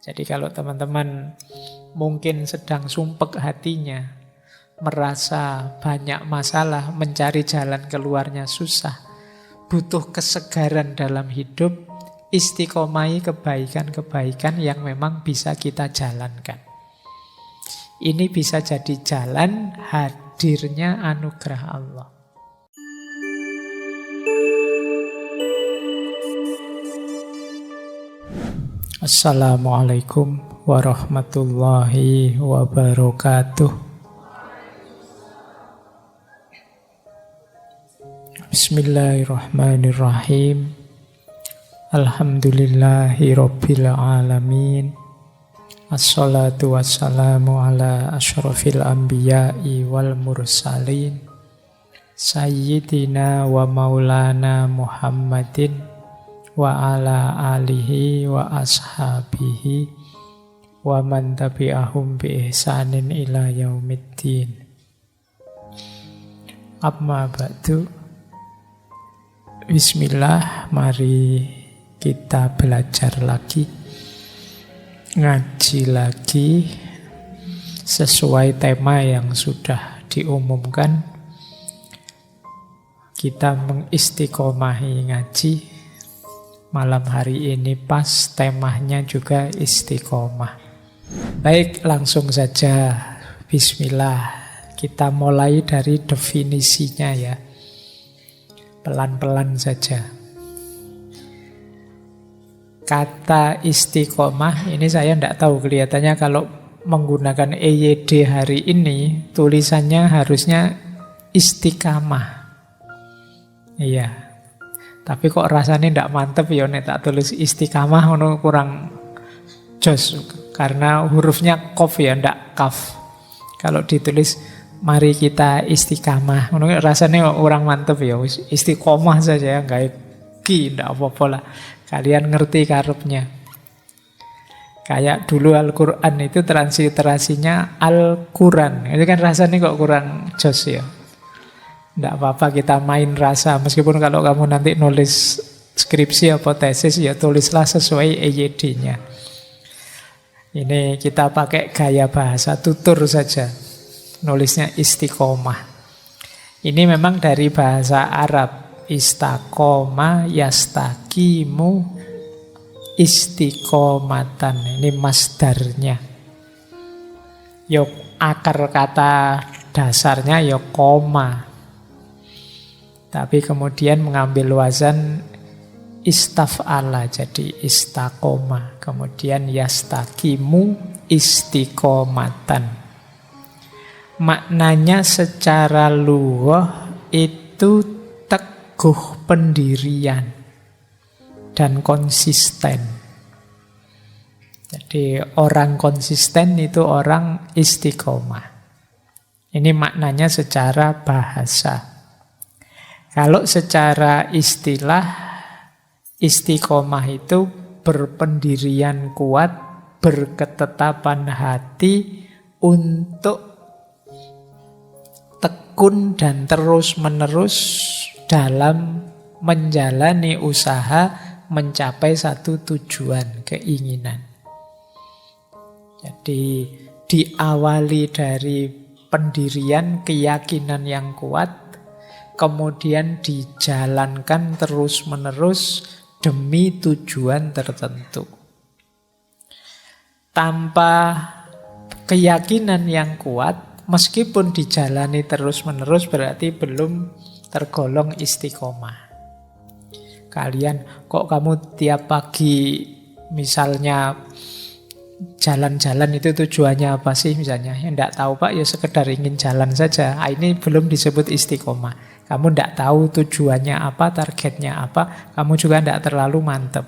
Jadi kalau teman-teman mungkin sedang sumpek hatinya, merasa banyak masalah, mencari jalan keluarnya susah, butuh kesegaran dalam hidup, istiqomahi kebaikan-kebaikan yang memang bisa kita jalankan. Ini bisa jadi jalan hadirnya anugerah Allah. Assalamualaikum warahmatullahi wabarakatuh. Bismillahirrahmanirrahim. Alhamdulillahi rabbil alamin. Assalatu wassalamu ala asyrafil anbiya'i wal mursalin, Sayyidina wa maulana Muhammadin wa ala alihi wa ashabihi wa man tabi'ahum bi ihsanin ila yaumiddin. Amma ba'du. Bismillah, mari kita belajar lagi, ngaji lagi sesuai tema yang sudah diumumkan. Kita mengistiqomahi ngaji. Malam hari ini pas temanya juga istiqomah. Baik, langsung saja. Bismillah. Kita mulai dari definisinya ya. Pelan-pelan saja. Kata istiqomah ini saya tidak tahu, kelihatannya kalau menggunakan EYD hari ini tulisannya harusnya istiqamah. Iya. Tapi kok rasanya tidak mantep ya nek tak tulis istiqamah kurang jos karena hurufnya qaf ya, ndak kaf. Kalau ditulis mari kita istiqamah rasanya orang mantep ya, istiqomah saja ya, enggak ki ndak apa-apa lah. Kalian ngerti karepnya. Kayak dulu Al-Qur'an itu transliterasinya Al-Quran. Itu kan rasanya kok kurang jos ya. Tidak apa-apa kita main rasa. Meskipun kalau kamu nanti nulis skripsi atau tesis, ya tulislah sesuai EYD-nya. Ini kita pakai gaya bahasa tutur saja. Nulisnya istiqomah. Ini memang dari bahasa Arab. Istaqoma yastaqimu istiqomatan. Ini masdarnya. Yuk, akar kata dasarnya ya koma. Tapi kemudian mengambil wazan istaf'ala, jadi istaqoma. Kemudian yastaqimu istiqomatan. Maknanya secara lughah itu teguh pendirian dan konsisten. Jadi orang konsisten itu orang istiqomah. Ini maknanya secara bahasa. Kalau secara istilah, istiqomah itu berpendirian kuat, berketetapan hati untuk tekun dan terus-menerus dalam menjalani usaha mencapai satu tujuan, keinginan. Jadi diawali dari pendirian, keyakinan yang kuat, kemudian dijalankan terus-menerus demi tujuan tertentu. Tanpa keyakinan yang kuat, meskipun dijalani terus-menerus berarti belum tergolong istiqomah. Kalian, kok kamu tiap pagi misalnya jalan-jalan itu tujuannya apa sih misalnya? Ya enggak tahu Pak, ya sekedar ingin jalan saja. Ini belum disebut istiqomah. Kamu tidak tahu tujuannya apa, targetnya apa, kamu juga tidak terlalu mantep.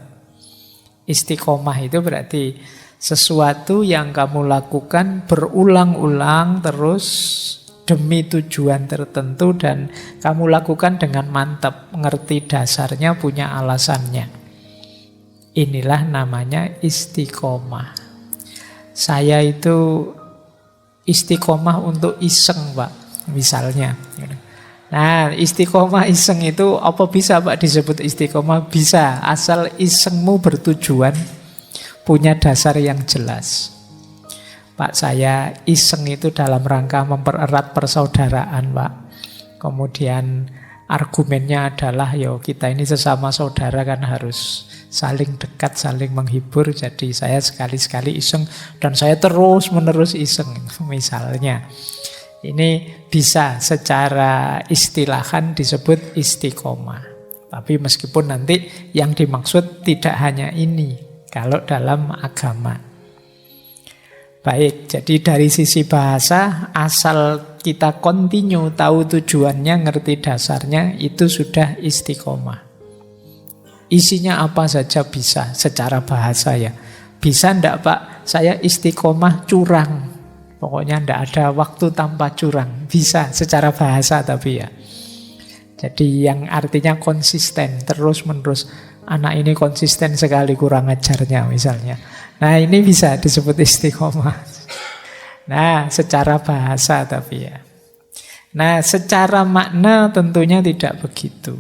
Istiqomah itu berarti sesuatu yang kamu lakukan berulang-ulang terus demi tujuan tertentu dan kamu lakukan dengan mantap, ngerti dasarnya, punya alasannya. Inilah namanya istiqomah. Saya itu istiqomah untuk iseng, Pak, misalnya. Nah, istiqomah iseng itu apa bisa Pak disebut istiqomah? Bisa, asal isengmu bertujuan, punya dasar yang jelas. Pak, saya iseng itu dalam rangka mempererat persaudaraan, Pak. Kemudian argumennya adalah, yo kita ini sesama saudara kan harus saling dekat, saling menghibur. Jadi saya sekali-sekali iseng dan saya terus-menerus iseng. Misalnya, ini bisa secara istilahan disebut istiqomah. Tapi meskipun nanti yang dimaksud tidak hanya ini kalau dalam agama. Baik, jadi dari sisi bahasa, asal kita continue, tahu tujuannya, ngerti dasarnya, itu sudah istiqomah. Isinya apa saja bisa, secara bahasa ya. Bisa ndak Pak, saya istiqomah curang. Pokoknya ndak ada waktu tanpa curang. Bisa, secara bahasa tapi ya. Jadi yang artinya konsisten, terus-menerus. Anak ini konsisten sekali kurang ajarnya misalnya. Nah ini bisa disebut istiqomah. Nah secara bahasa tapi ya. Nah secara makna tentunya tidak begitu.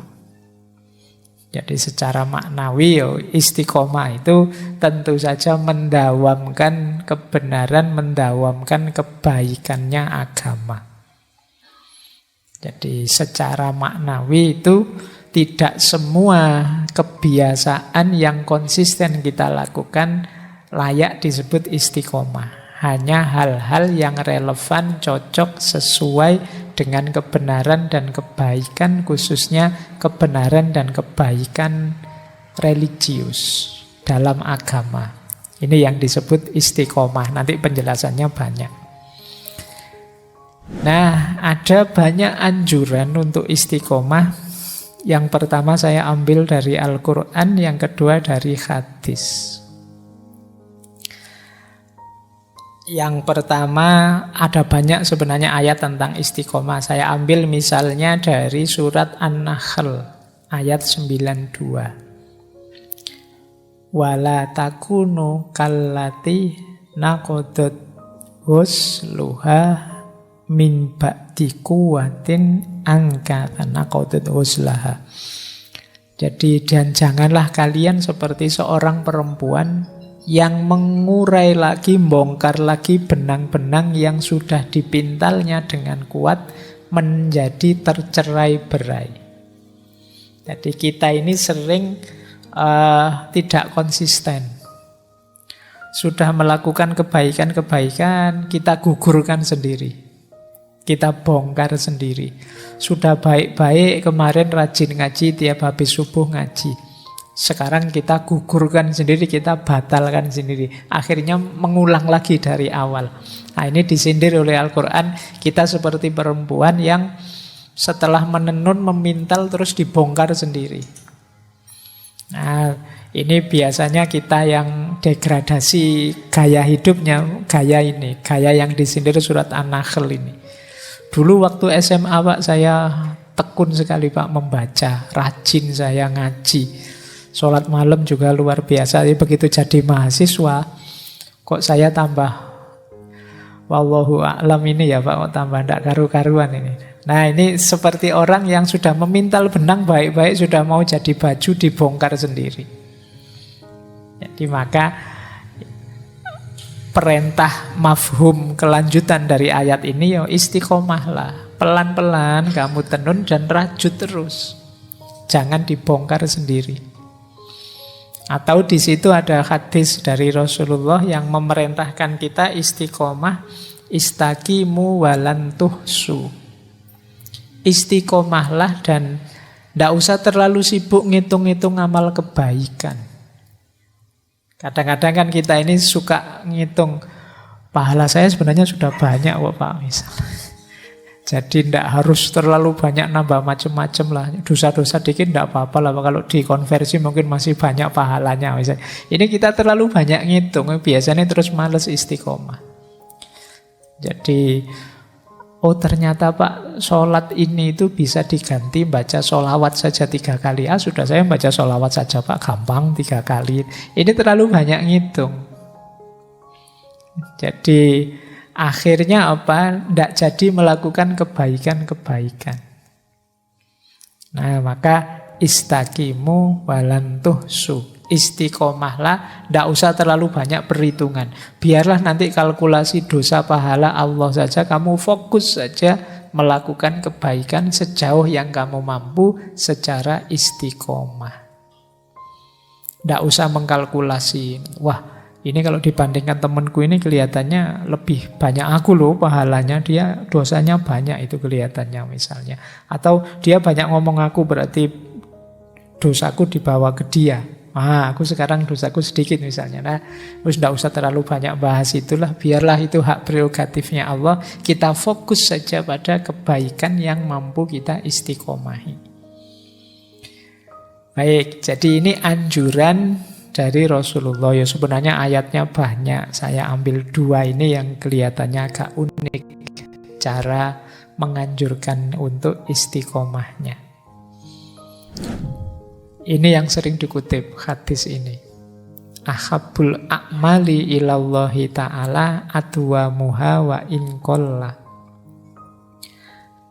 Jadi secara maknawi istiqomah itu tentu saja mendawamkan kebenaran, mendawamkan kebaikannya agama. Jadi secara maknawi itu tidak semua kebiasaan yang konsisten kita lakukan layak disebut istiqomah. Hanya hal-hal yang relevan, cocok, sesuai dengan kebenaran dan kebaikan, khususnya kebenaran dan kebaikan religius dalam agama. Ini yang disebut istiqomah. Nanti penjelasannya banyak. Nah, ada banyak anjuran untuk istiqomah. Yang pertama saya ambil dari Al-Quran, yang kedua dari hadis. Yang pertama, ada banyak sebenarnya ayat tentang istiqomah. Saya ambil misalnya dari surat An-Nahl, ayat 92. Wala takunu kallati naqadat ghusluha min ba'di quwwatin angkatan naqadat ghusluha. Jadi dan janganlah kalian seperti seorang perempuan yang mengurai lagi, bongkar lagi benang-benang yang sudah dipintalnya dengan kuat menjadi tercerai-berai. Jadi kita ini sering tidak konsisten. Sudah melakukan kebaikan-kebaikan, kita gugurkan sendiri. Kita bongkar sendiri. Sudah baik-baik, kemarin rajin ngaji, tiap habis subuh ngaji. Sekarang kita gugurkan sendiri, kita batalkan sendiri. Akhirnya mengulang lagi dari awal. Nah ini disindir oleh Al-Quran. Kita seperti perempuan yang setelah menenun, memintal, terus dibongkar sendiri. Nah ini biasanya kita yang degradasi gaya hidupnya, gaya ini. Gaya yang disindir surat An-Nahl ini. Dulu waktu SMA Pak, saya tekun sekali Pak membaca. Rajin saya ngaji. Sholat malam juga luar biasa. Jadi begitu jadi mahasiswa, kok saya tambah wallahu a'lam ini ya Pak, kok tambah ndak karu-karuan ini. Nah ini seperti orang yang sudah memintal benang baik-baik, sudah mau jadi baju, dibongkar sendiri. Jadi maka perintah mafhum kelanjutan dari ayat ini ya istiqomahlah. Pelan-pelan kamu tenun dan rajut terus. Jangan dibongkar sendiri. Atau di situ ada hadis dari Rasulullah yang memerintahkan kita istiqomah, istaqimu walantuhsu. Istiqomahlah dan tidak usah terlalu sibuk ngitung-ngitung amal kebaikan. Kadang-kadang kan kita ini suka ngitung, pahala saya sebenarnya sudah banyak kok Pak misalnya. Jadi tidak harus terlalu banyak nambah macam-macam lah. Dosa-dosa dikit tidak apa-apa lah. Kalau dikonversi mungkin masih banyak pahalanya misalnya. Ini kita terlalu banyak ngitung. Biasanya terus males istiqomah. Jadi ternyata Pak, sholat ini itu bisa diganti baca sholawat saja 3 kali. Sudah saya baca sholawat saja Pak, gampang 3 kali. Ini terlalu banyak ngitung. Jadi akhirnya apa? Tidak jadi melakukan kebaikan-kebaikan. Nah maka istaqimu walantuhsu. Istiqomahlah, tidak usah terlalu banyak perhitungan. Biarlah nanti kalkulasi dosa pahala Allah saja, kamu fokus saja melakukan kebaikan sejauh yang kamu mampu secara istiqomah. Tidak usah mengkalkulasi, wah ini kalau dibandingkan temanku ini kelihatannya lebih banyak aku loh pahalanya, dia dosanya banyak itu kelihatannya misalnya. Atau dia banyak ngomong aku berarti dosaku dibawa ke dia. Aku sekarang dosaku sedikit misalnya. Nah, terus tidak usah terlalu banyak bahas itulah. Biarlah itu hak prerogatifnya Allah. Kita fokus saja pada kebaikan yang mampu kita istiqomahi. Baik, jadi ini anjuran dari Rasulullah. Ya sebenarnya ayatnya banyak. Saya ambil 2 ini yang kelihatannya agak unik. Cara menganjurkan untuk istiqomahnya. Ini yang sering dikutip hadis ini. Ahabbul a'mali ilallahi ta'ala adwamuha wa in qalla.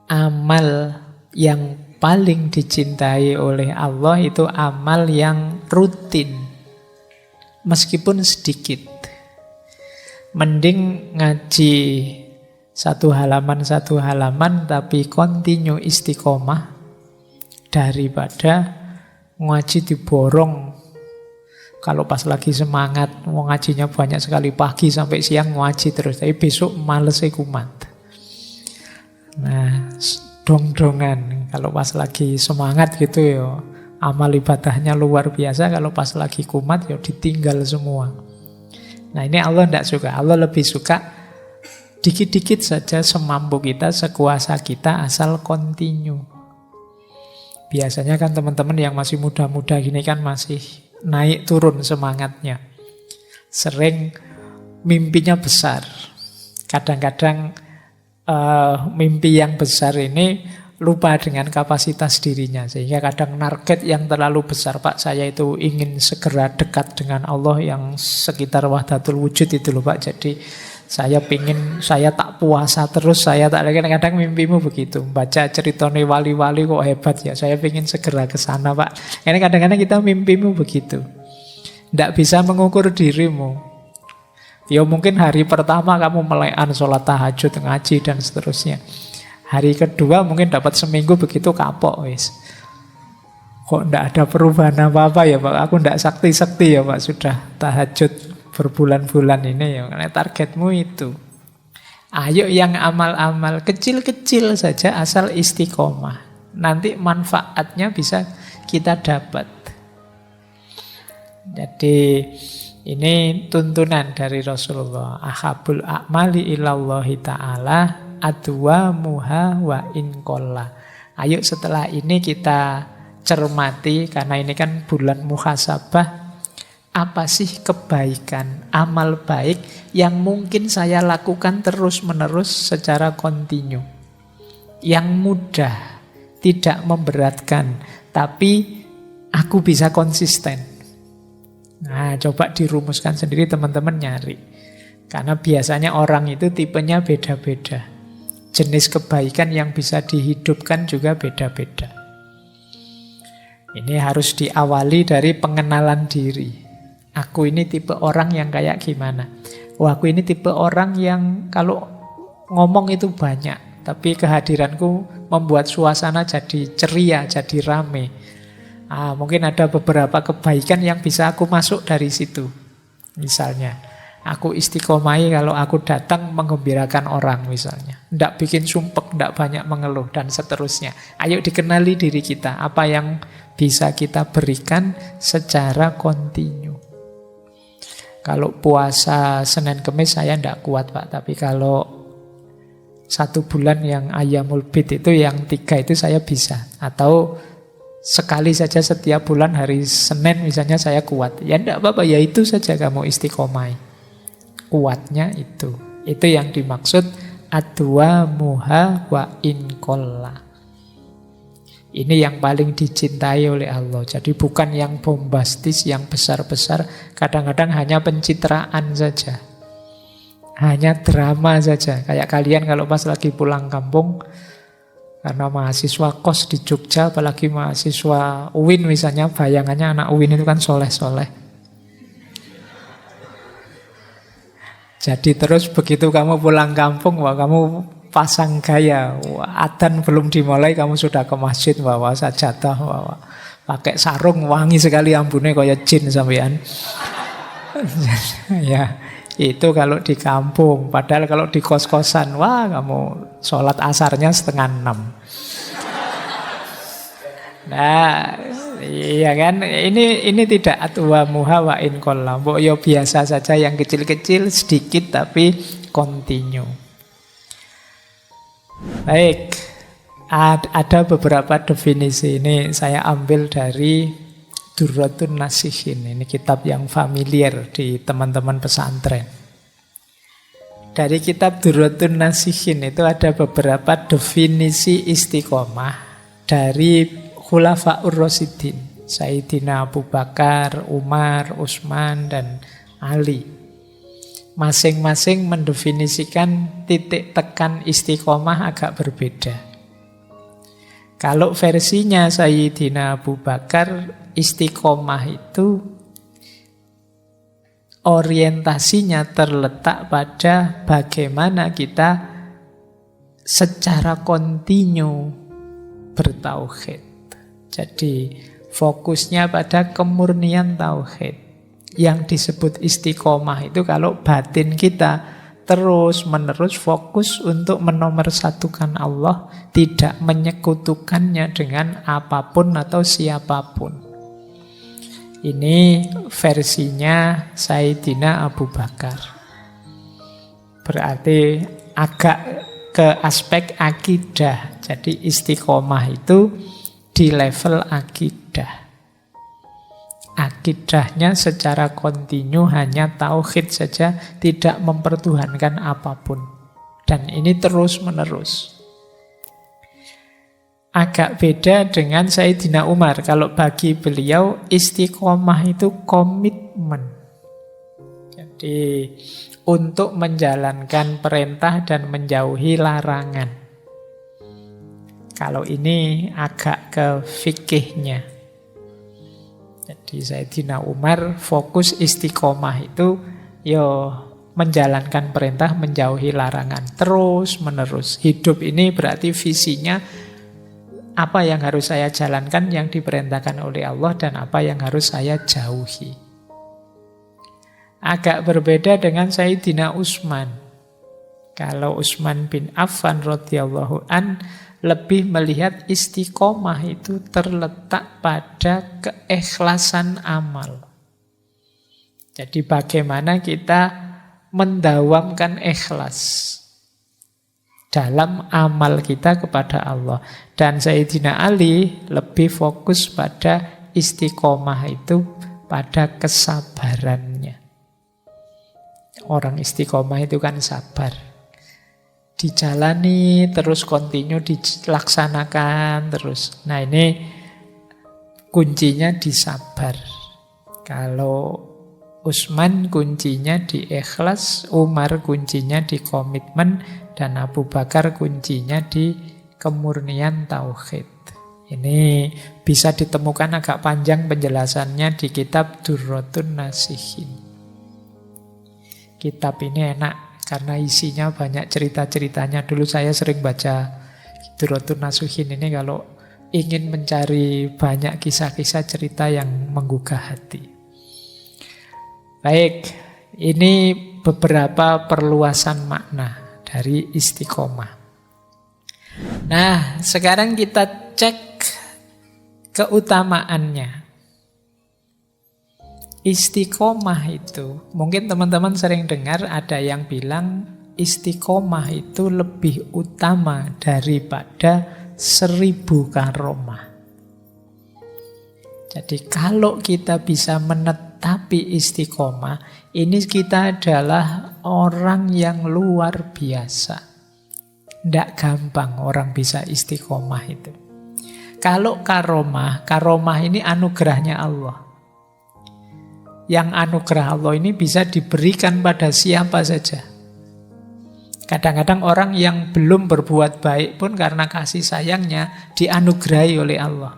Amal yang paling dicintai oleh Allah itu amal yang rutin, meskipun sedikit. Mending ngaji 1 halaman tapi kontinu istiqomah daripada ngaji diborong. Kalau pas lagi semangat mau ngajinya banyak sekali pagi sampai siang ngaji terus, tapi besok males kumat. Nah, dong-dongan kalau pas lagi semangat gitu ya amal ibadahnya luar biasa, kalau pas lagi kumat ya ditinggal semua. Nah ini Allah tidak suka. Allah lebih suka dikit-dikit saja semampu kita, sekuasa kita, asal kontinu. Biasanya kan teman-teman yang masih muda-muda gini kan masih naik turun semangatnya. Sering mimpinya besar. Kadang-kadang mimpi yang besar ini lupa dengan kapasitas dirinya. Sehingga kadang target yang terlalu besar. Pak, saya itu ingin segera dekat dengan Allah yang sekitar wahdatul wujud itu loh Pak. Jadi saya tak puasa terus, saya tak lagi. Kadang mimpimu begitu. Baca ceritanya wali-wali kok hebat ya. Saya ingin segera ke sana Pak. Karena kadang-kadang kita mimpimu begitu. Tidak bisa mengukur dirimu. Ya mungkin hari pertama kamu melekan sholat tahajud, ngaji dan seterusnya. Hari kedua mungkin dapat seminggu begitu kapok wis. Kok tidak ada perubahan apa-apa ya Pak. Aku tidak sakti-sakti ya Pak. Sudah tahajud berbulan-bulan ini ya, karena targetmu itu. Ayo yang amal-amal kecil-kecil saja asal istiqomah. Nanti manfaatnya bisa kita dapat. Jadi ini tuntunan dari Rasulullah. Ahabul a'mali ilallahi ta'ala adwamuha wa in qalla. Ayo setelah ini kita cermati, karena ini kan bulan muhasabah. Apa sih kebaikan, amal baik yang mungkin saya lakukan terus-menerus secara kontinu. Yang mudah, tidak memberatkan, tapi aku bisa konsisten. Nah, coba dirumuskan sendiri teman-teman nyari. Karena biasanya orang itu tipenya beda-beda. Jenis kebaikan yang bisa dihidupkan juga beda-beda. Ini harus diawali dari pengenalan diri. Aku ini tipe orang yang kayak gimana? Aku ini tipe orang yang kalau ngomong itu banyak, tapi kehadiranku membuat suasana jadi ceria, jadi rame. Mungkin ada beberapa kebaikan yang bisa aku masuk dari situ. Misalnya, aku istiqomai kalau aku datang menggembirakan orang misalnya. Tidak bikin sumpek, tidak banyak mengeluh, dan seterusnya. Ayo dikenali diri kita, apa yang bisa kita berikan secara kontinu. Kalau puasa Senin Kemis saya tidak kuat Pak, tapi kalau 1 bulan yang Ayyamul Bid itu yang 3 itu saya bisa. Atau sekali saja setiap bulan hari Senin misalnya saya kuat. Ya tidak apa-apa, ya itu saja kamu istiqomai. Kuatnya itu. Itu yang dimaksud adwamuha wa in qalla. Ini yang paling dicintai oleh Allah. Jadi bukan yang bombastis, yang besar-besar. Kadang-kadang hanya pencitraan saja. Hanya drama saja. Kayak kalian kalau pas lagi pulang kampung, Karena mahasiswa kos di Jogja, apalagi mahasiswa UIN misalnya, bayangannya anak UIN itu kan soleh-soleh. Jadi terus begitu kamu pulang kampung, wah kamu pasang gaya. Wah, adzan belum dimulai, kamu sudah ke masjid, bawa sajadah, bawa pakai sarung, wangi sekali ambune kayak jin sampean. Ya, itu kalau di kampung. Padahal kalau di kos-kosan, wah kamu sholat asarnya 5:30. Nah, iya kan? Ini tidak atwa muha wa in qalla. Mbok yo biasa saja yang kecil-kecil sedikit tapi continue. Baik. Ada beberapa definisi ini saya ambil dari Durratun Nasihin. Ini kitab yang familiar di teman-teman pesantren. Dari kitab Durratun Nasihin itu ada beberapa definisi istiqomah dari Khulafaur Rasyidin, Sayyidina Abu Bakar, Umar, Utsman, dan Ali. Masing-masing mendefinisikan titik tekan istiqomah agak berbeda. Kalau versinya Sayyidina Abu Bakar, istiqomah itu orientasinya terletak pada bagaimana kita secara kontinu bertauhid. Jadi fokusnya pada kemurnian tauhid. Yang disebut istiqomah itu kalau batin kita terus-menerus fokus untuk menomorsatukan Allah, tidak menyekutukannya dengan apapun atau siapapun. Ini versinya Sayyidina Abu Bakar. Berarti agak ke aspek akidah. Jadi istiqomah itu di level akidah. Akidahnya secara kontinu hanya tauhid saja, tidak mempertuhankan apapun. Dan ini terus-menerus. Agak beda dengan Sayyidina Umar. Kalau bagi beliau istiqomah itu komitmen. Jadi untuk menjalankan perintah dan menjauhi larangan. Kalau ini agak ke fikihnya. Jadi Sayyidina Umar fokus istiqomah itu menjalankan perintah, menjauhi larangan. Terus menerus. Hidup ini berarti visinya apa yang harus saya jalankan yang diperintahkan oleh Allah dan apa yang harus saya jauhi. Agak berbeda dengan Sayyidina Utsman. Kalau Utsman bin Affan radhiyallahu an lebih melihat istiqomah itu terletak pada keikhlasan amal. Jadi bagaimana kita mendawamkan ikhlas dalam amal kita kepada Allah. Dan Sayyidina Ali lebih fokus pada istiqomah itu pada kesabarannya. Orang istiqomah itu kan sabar. Dijalani, terus kontinu dilaksanakan terus. Nah ini kuncinya di sabar. Kalau Utsman kuncinya di ikhlas, Umar kuncinya di komitmen, dan Abu Bakar kuncinya di kemurnian tauhid. Ini bisa ditemukan agak panjang penjelasannya di kitab Durratun Nasihin. Kitab ini enak karena isinya banyak cerita-ceritanya. Dulu saya sering baca Durratun Nasihin ini kalau ingin mencari banyak kisah-kisah cerita yang menggugah hati. Baik, ini beberapa perluasan makna dari istiqomah. Nah, sekarang kita cek keutamaannya. Istiqomah itu, mungkin teman-teman sering dengar ada yang bilang istiqomah itu lebih utama daripada 1000 karomah. Jadi kalau kita bisa menetapi istiqomah, ini kita adalah orang yang luar biasa. Tidak gampang orang bisa istiqomah itu. Kalau karomah ini anugerahnya Allah. Yang anugerah Allah ini bisa diberikan pada siapa saja. Kadang-kadang orang yang belum berbuat baik pun karena kasih sayangnya dianugerahi oleh Allah.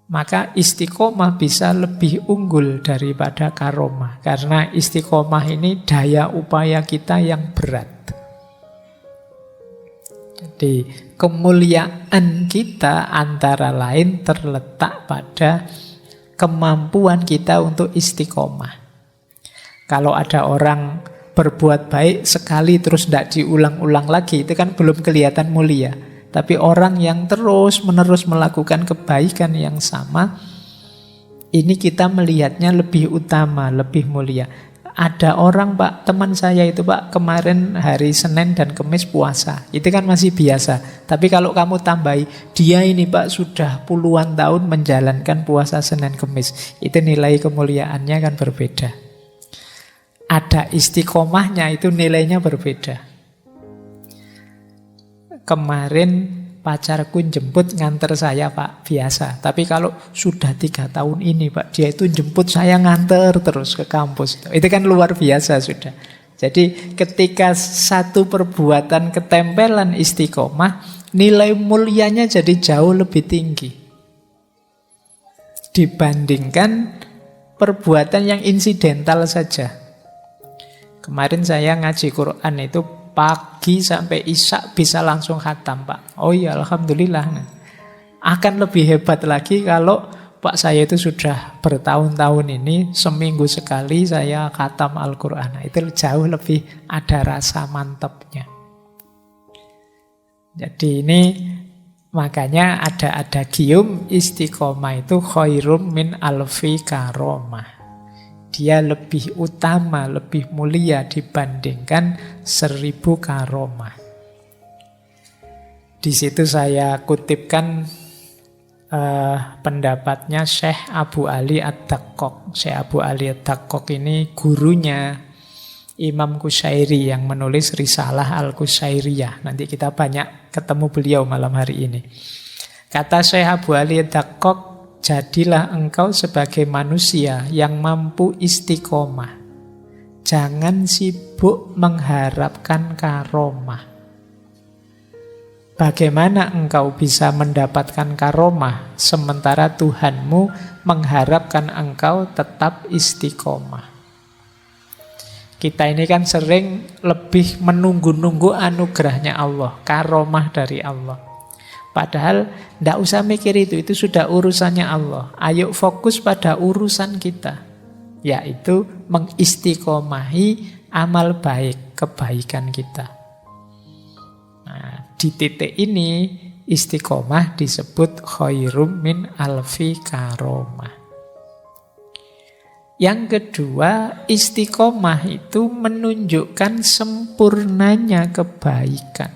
Maka istiqomah bisa lebih unggul daripada karomah. Karena istiqomah ini daya upaya kita yang berat. Jadi kemuliaan kita antara lain terletak pada kemampuan kita untuk istiqomah. Kalau ada orang berbuat baik sekali terus tidak diulang-ulang lagi, itu kan belum kelihatan mulia. Tapi orang yang terus-menerus melakukan kebaikan yang sama, ini kita melihatnya lebih utama, lebih mulia. Ada orang, Pak, teman saya itu, Pak, kemarin hari Senin dan Kamis puasa. Itu kan masih biasa. Tapi kalau kamu tambahi, dia ini, Pak, sudah puluhan tahun menjalankan puasa Senin Kamis. Itu nilai kemuliaannya kan berbeda. Ada istiqomahnya, itu nilainya berbeda. Kemarin pacarku jemput nganter saya, Pak, biasa. Tapi kalau sudah 3 tahun ini, Pak, dia itu jemput saya nganter terus ke kampus. Itu kan luar biasa sudah. Jadi ketika satu perbuatan ketempelan istiqomah, nilai mulianya jadi jauh lebih tinggi dibandingkan perbuatan yang insidental saja. Kemarin saya ngaji Quran itu pagi sampai isya bisa langsung khatam, Pak. Oh iya, alhamdulillah. Akan lebih hebat lagi kalau Pak saya itu sudah bertahun-tahun ini seminggu sekali saya khatam Al-Quran. Itu jauh lebih ada rasa mantapnya. Jadi ini makanya ada gium istiqomah itu khairum min alfi karomah. Dia lebih utama, lebih mulia dibandingkan 1000 karomah. Di situ saya kutipkan pendapatnya Syekh Abu Ali Ad-Daqqaq. Syekh Abu Ali Ad-Daqqaq ini gurunya Imam Qushairi yang menulis Risalah Al-Qushairiyah. Nanti kita banyak ketemu beliau malam hari ini. Kata Syekh Abu Ali Ad-Daqqaq, jadilah engkau sebagai manusia yang mampu istiqomah. Jangan sibuk mengharapkan karomah. Bagaimana engkau bisa mendapatkan karomah sementara Tuhanmu mengharapkan engkau tetap istiqomah? Kita ini kan sering lebih menunggu-nunggu anugerahnya Allah, karomah dari Allah. Padahal tidak usah mikir itu sudah urusannya Allah. Ayo fokus pada urusan kita, yaitu mengistiqomahi amal baik, kebaikan kita. Nah, di titik ini istiqomah disebut khairum min alfi karomah. Yang kedua, istiqomah itu menunjukkan sempurnanya kebaikan.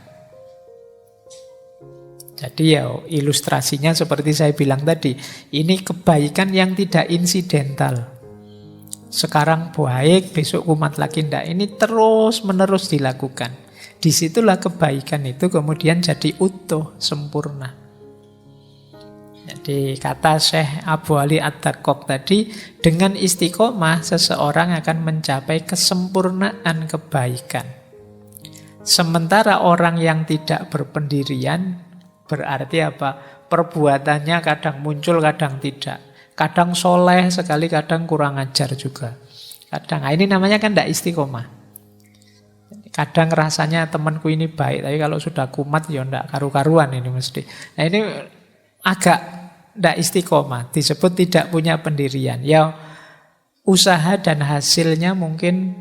Jadi ya ilustrasinya seperti saya bilang tadi, ini kebaikan yang tidak insidental. Sekarang baik, besok kumat lagi enggak. Ini terus menerus dilakukan. Disitulah kebaikan itu kemudian jadi utuh, sempurna. Jadi kata Syekh Abu Ali Ad-Daqqaq tadi, dengan istiqomah seseorang akan mencapai kesempurnaan kebaikan. Sementara orang yang tidak berpendirian, berarti apa? Perbuatannya kadang muncul, kadang tidak. Kadang soleh sekali, kadang kurang ajar juga. Kadang, ini namanya kan tidak istiqomah. Kadang rasanya temanku ini baik, tapi kalau sudah kumat ya tidak karu-karuan ini mesti. Nah ini agak tidak istiqomah, disebut tidak punya pendirian. Ya usaha dan hasilnya mungkin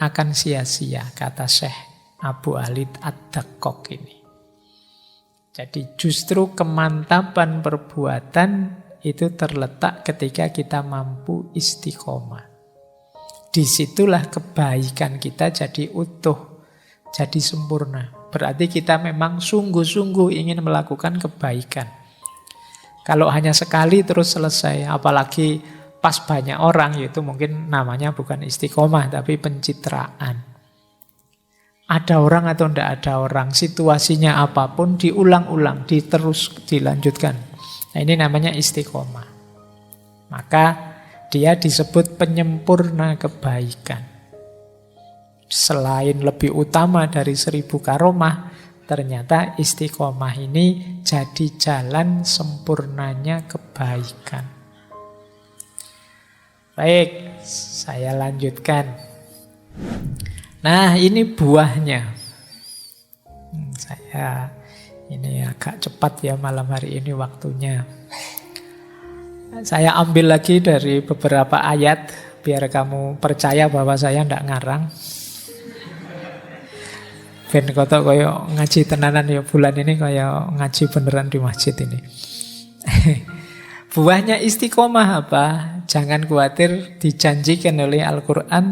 akan sia-sia, kata Syekh Abu Ali Ad-Daqqaq ini. Jadi justru kemantapan perbuatan itu terletak ketika kita mampu istiqomah. Disitulah kebaikan kita jadi utuh, jadi sempurna. Berarti kita memang sungguh-sungguh ingin melakukan kebaikan. Kalau hanya sekali terus selesai, apalagi pas banyak orang, itu mungkin namanya bukan istiqomah, tapi pencitraan. Ada orang atau tidak ada orang, situasinya apapun, diulang-ulang, terus dilanjutkan. Nah ini namanya istiqomah. Maka dia disebut penyempurna kebaikan. selain lebih utama dari 1000 karomah, ternyata istiqomah ini jadi jalan sempurnanya kebaikan. Baik, saya lanjutkan. Nah, ini buahnya. Saya ini agak cepat ya malam hari ini waktunya. Saya ambil lagi dari beberapa ayat biar kamu percaya bahwa saya tidak ngarang. Ben kotok koyo ngaji tenanan ya bulan ini koyo ngaji beneran di masjid ini. Buahnya istiqomah apa? Jangan khawatir, dijanjikan oleh Al-Quran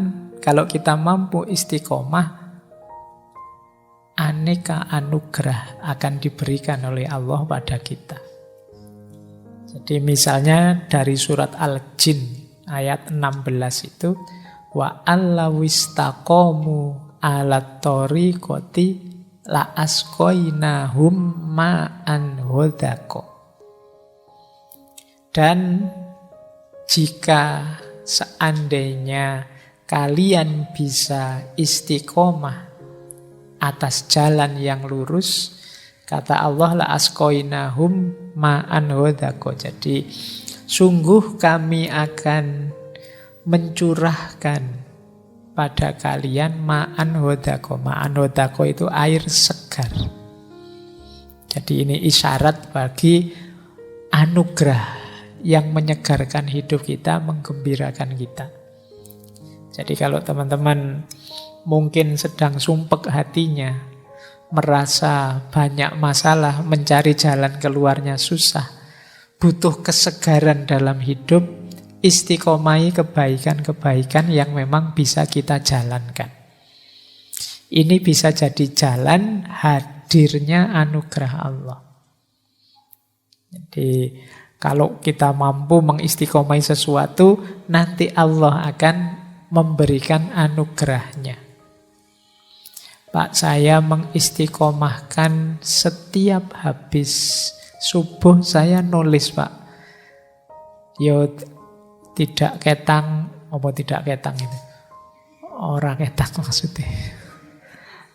kalau kita mampu istiqomah, aneka anugerah akan diberikan oleh Allah pada kita. Jadi misalnya dari surat Al-Jin ayat 16 itu, wa allawistaqomu alat tariqati la asqainahum ma'an ghadaqo. Dan jika seandainya kalian bisa istiqomah atas jalan yang lurus, kata Allah, la asqainahum ma'an ghadaqo. Jadi sungguh kami akan mencurahkan pada kalian ma'an ghadaqo. Ma'an ghadaqo itu air segar. Jadi ini isyarat bagi anugerah yang menyegarkan hidup kita, menggembirakan kita. Jadi kalau teman-teman mungkin sedang sumpek hatinya, merasa banyak masalah, mencari jalan keluarnya susah, butuh kesegaran dalam hidup, istiqomahi kebaikan-kebaikan yang memang bisa kita jalankan. Ini bisa jadi jalan hadirnya anugerah Allah. Jadi kalau kita mampu mengistiqomahi sesuatu, nanti Allah akan memberikan anugerahnya. Pak, saya mengistiqomahkan setiap habis subuh saya nulis, Pak. Yo tidak ketang, apa tidak ketang itu? Orang ketang maksudnya.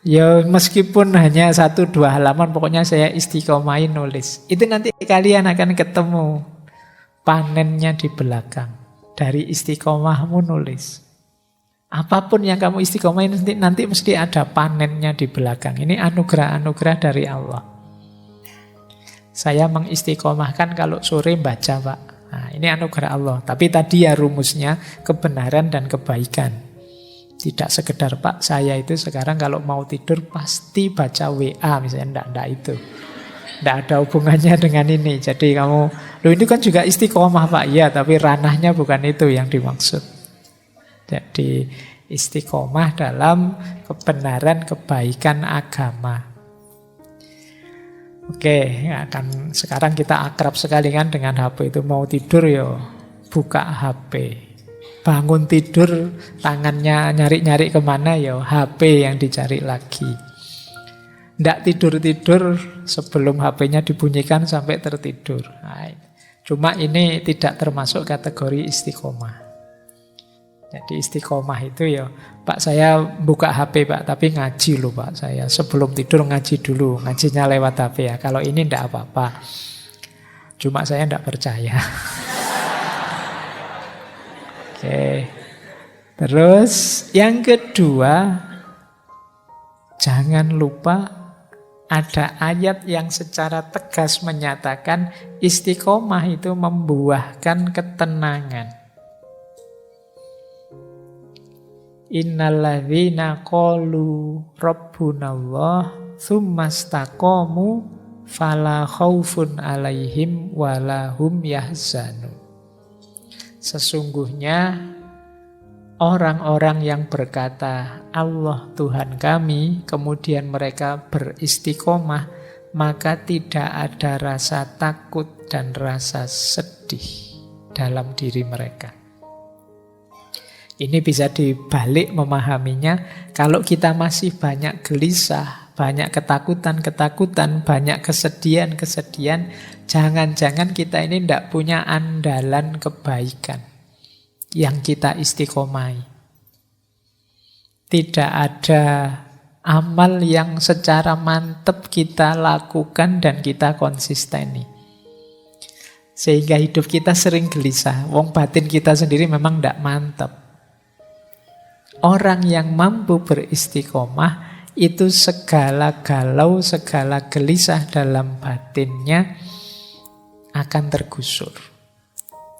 Ya meskipun hanya 1-2 halaman, pokoknya saya istiqomahin nulis. Itu nanti kalian akan ketemu panennya di belakang. Dari istiqomahmu nulis. Apapun yang kamu istiqomahin nanti mesti ada panennya di belakang. Ini anugerah-anugerah dari Allah. Saya mengistiqomahkan kalau sore baca, Pak. Nah, ini anugerah Allah. Tapi tadi ya rumusnya kebenaran dan kebaikan. Tidak sekedar, Pak, saya itu sekarang kalau mau tidur pasti baca WA misalnya, enggak itu. Enggak ada hubungannya dengan ini. Jadi kamu, loh ini kan juga istiqomah, Pak. Iya, tapi ranahnya bukan itu yang dimaksud. Jadi istiqomah dalam kebenaran kebaikan agama. Oke, akan sekarang kita akrab sekali kan dengan HP itu. Mau tidur ya buka HP. Bangun tidur, tangannya nyari-nyari kemana ya HP yang dicari lagi. Nggak tidur-tidur sebelum HP-nya dibunyikan sampai tertidur. Nah, cuma ini tidak termasuk kategori istiqomah. Jadi istiqomah itu ya, Pak saya buka HP Pak, tapi ngaji loh Pak saya. Sebelum tidur ngaji dulu, ngajinya lewat HP ya. Kalau ini nggak apa-apa. Cuma saya nggak percaya. Oke. Terus yang kedua, jangan lupa ada ayat yang secara tegas menyatakan istiqomah itu membuahkan ketenangan. Innalladzina qalu rabbunallah tsumastaqamu fala khaufun alaihim wala hum yahzanun. Sesungguhnya orang-orang yang berkata Allah Tuhan kami, kemudian mereka beristiqomah, maka tidak ada rasa takut dan rasa sedih dalam diri mereka. Ini bisa dibalik memahaminya, kalau kita masih banyak gelisah, banyak ketakutan-ketakutan, banyak kesedihan-kesedihan, jangan-jangan kita ini tidak punya andalan kebaikan yang kita istiqomahi. Tidak ada amal yang secara mantap kita lakukan dan kita konsisteni. Sehingga hidup kita sering gelisah. Wong batin kita sendiri memang tidak mantap. Orang yang mampu beristiqomah itu segala galau, segala gelisah dalam batinnya akan tergusur.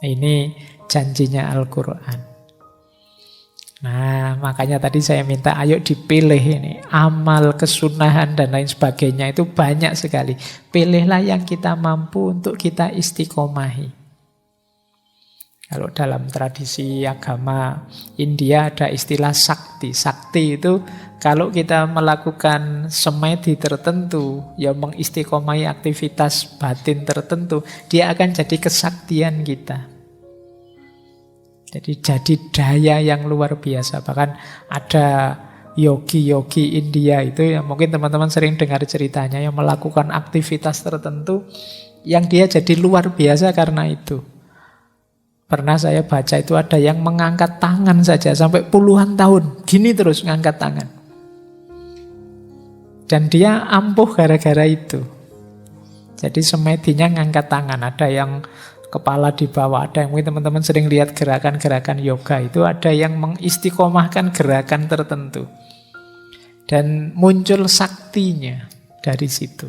Ini janjinya Al-Quran. Nah, makanya tadi saya minta ayo dipilih ini. Amal, kesunahan, dan lain sebagainya itu banyak sekali. Pilihlah yang kita mampu untuk kita istiqomahi. Kalau dalam tradisi agama India ada istilah sakti. Sakti itu kalau kita melakukan semedi tertentu, yang mengistiqomahi aktivitas batin tertentu, dia akan jadi kesaktian kita. Jadi daya yang luar biasa. Bahkan ada yogi-yogi India itu yang mungkin teman-teman sering dengar ceritanya, yang melakukan aktivitas tertentu yang dia jadi luar biasa karena itu. Pernah saya baca itu ada yang mengangkat tangan saja sampai puluhan tahun. Gini terus ngangkat tangan. Dan dia ampuh gara-gara itu. Jadi semedinya ngangkat tangan. Ada yang kepala di bawah, ada yang mungkin teman-teman sering lihat gerakan-gerakan yoga itu, ada yang mengistiqomahkan gerakan tertentu dan muncul saktinya dari situ.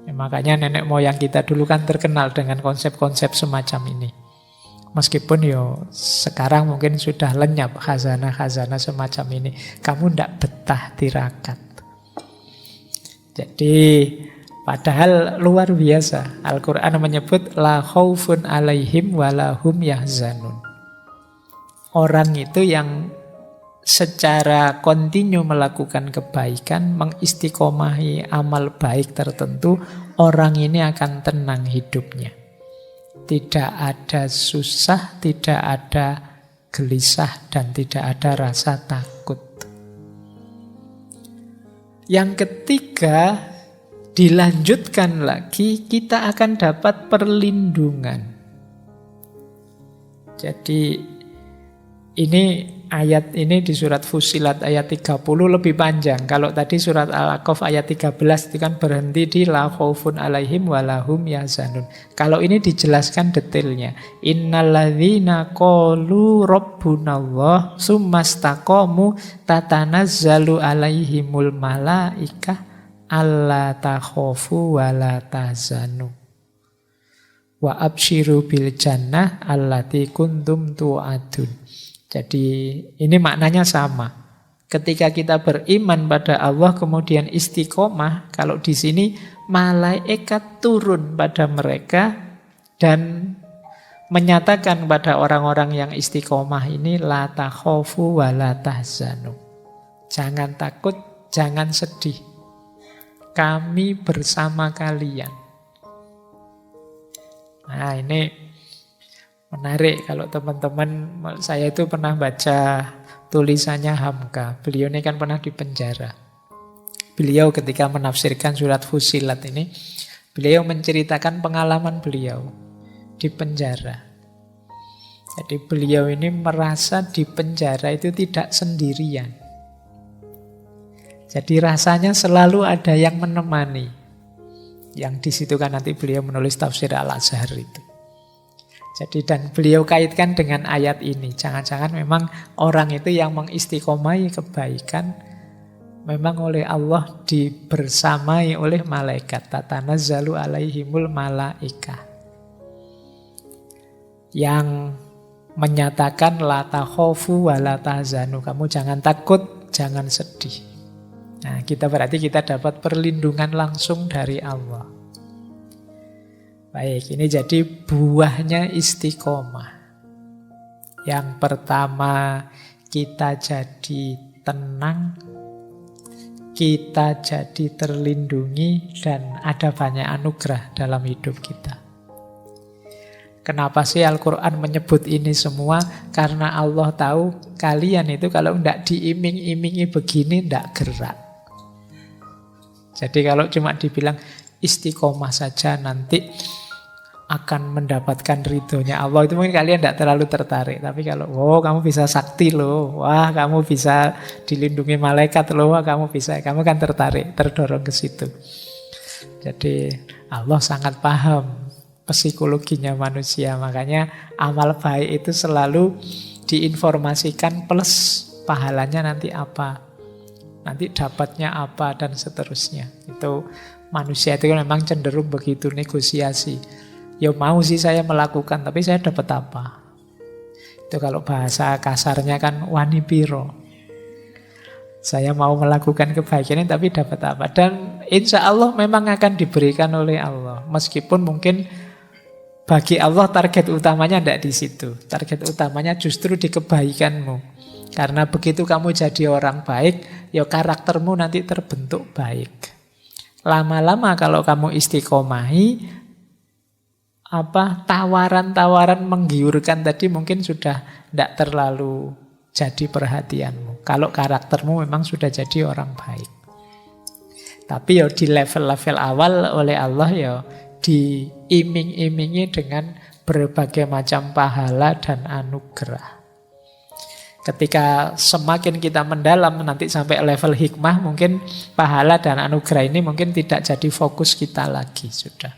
Ya, makanya nenek moyang kita dulu kan terkenal dengan konsep-konsep semacam ini. Meskipun sekarang mungkin sudah lenyap khazanah-khazanah semacam ini. Kamu ndak betah tirakat. Jadi padahal luar biasa. Al-Quran menyebut la khaufun alaihim walahum yahzanun. Orang itu yang secara kontinu melakukan kebaikan, mengistiqomahi amal baik tertentu, orang ini akan tenang hidupnya. Tidak ada susah, tidak ada gelisah, dan tidak ada rasa takut. Yang ketiga, dilanjutkan lagi, kita akan dapat perlindungan. Jadi ini ayat ini di surat Fussilat ayat 30 lebih panjang. Kalau tadi surat Al-A'qaf ayat 13 itu kan berhenti di la khaufun alaihim walahum yahzanun. Kalau ini dijelaskan detailnya. Innalladzina qalu rabbunallah tsumastaqamu tatanazzalu alaihimul malaikah alla takhafu wa la tahzanu wa absyiru bil jannah allati kuntum tu'adun. Jadi ini maknanya sama. Ketika kita beriman pada Allah kemudian istiqomah, kalau di sini malaikat turun pada mereka dan menyatakan pada orang-orang yang istiqomah ini la takhafu wa la tahzanu. Jangan takut, jangan sedih. Kami bersama kalian. Nah, ini menarik kalau teman-teman, saya itu pernah baca tulisannya Hamka. Beliau ini kan pernah di penjara. Beliau ketika menafsirkan surat Fussilat ini, beliau menceritakan pengalaman beliau di penjara. Jadi beliau ini merasa di penjara itu tidak sendirian. Jadi rasanya selalu ada yang menemani. Yang di situ kan nanti beliau menulis tafsir Al-Azhar itu. Jadi dan beliau kaitkan dengan ayat ini. Jangan-jangan memang orang itu yang mengistiqomai kebaikan memang oleh Allah dibersamai oleh malaikat. Tatanazzalu alaihimul malaikah. Yang menyatakan la takhafu wa la tahzanu. Kamu jangan takut, jangan sedih. Nah, berarti kita dapat perlindungan langsung dari Allah. Baik, ini jadi buahnya istiqomah. Yang pertama, kita jadi tenang, kita jadi terlindungi, dan ada banyak anugerah dalam hidup kita. Kenapa sih Al-Quran menyebut ini semua? Karena Allah tahu kalian itu kalau tidak diiming-imingi begini tidak gerak. Jadi kalau cuma dibilang istiqomah saja nanti akan mendapatkan ridhonya Allah, itu mungkin kalian tidak terlalu tertarik. Tapi kalau, oh kamu bisa sakti loh, wah kamu bisa dilindungi malaikat loh, wah kamu bisa, kamu kan tertarik, terdorong ke situ. Jadi Allah sangat paham psikologinya manusia, makanya amal baik itu selalu diinformasikan plus pahalanya nanti apa, nanti dapatnya apa, dan seterusnya. Itu manusia itu kan memang cenderung begitu, negosiasi. Ya mau sih saya melakukan, tapi saya dapat apa? Itu kalau bahasa kasarnya kan wani piro. Saya mau melakukan kebaikan ini tapi dapat apa? Dan insya Allah memang akan diberikan oleh Allah. Meskipun mungkin bagi Allah target utamanya tidak di situ. Target utamanya justru di kebaikanmu. Karena begitu kamu jadi orang baik, ya karaktermu nanti terbentuk baik. Lama-lama kalau kamu istiqomahi, tawaran-tawaran menggiurkan tadi mungkin sudah tidak terlalu jadi perhatianmu. Kalau karaktermu memang sudah jadi orang baik. Tapi ya di level-level awal oleh Allah ya diiming-imingi dengan berbagai macam pahala dan anugerah. Ketika semakin kita mendalam nanti sampai level hikmah, mungkin pahala dan anugerah ini mungkin tidak jadi fokus kita lagi sudah.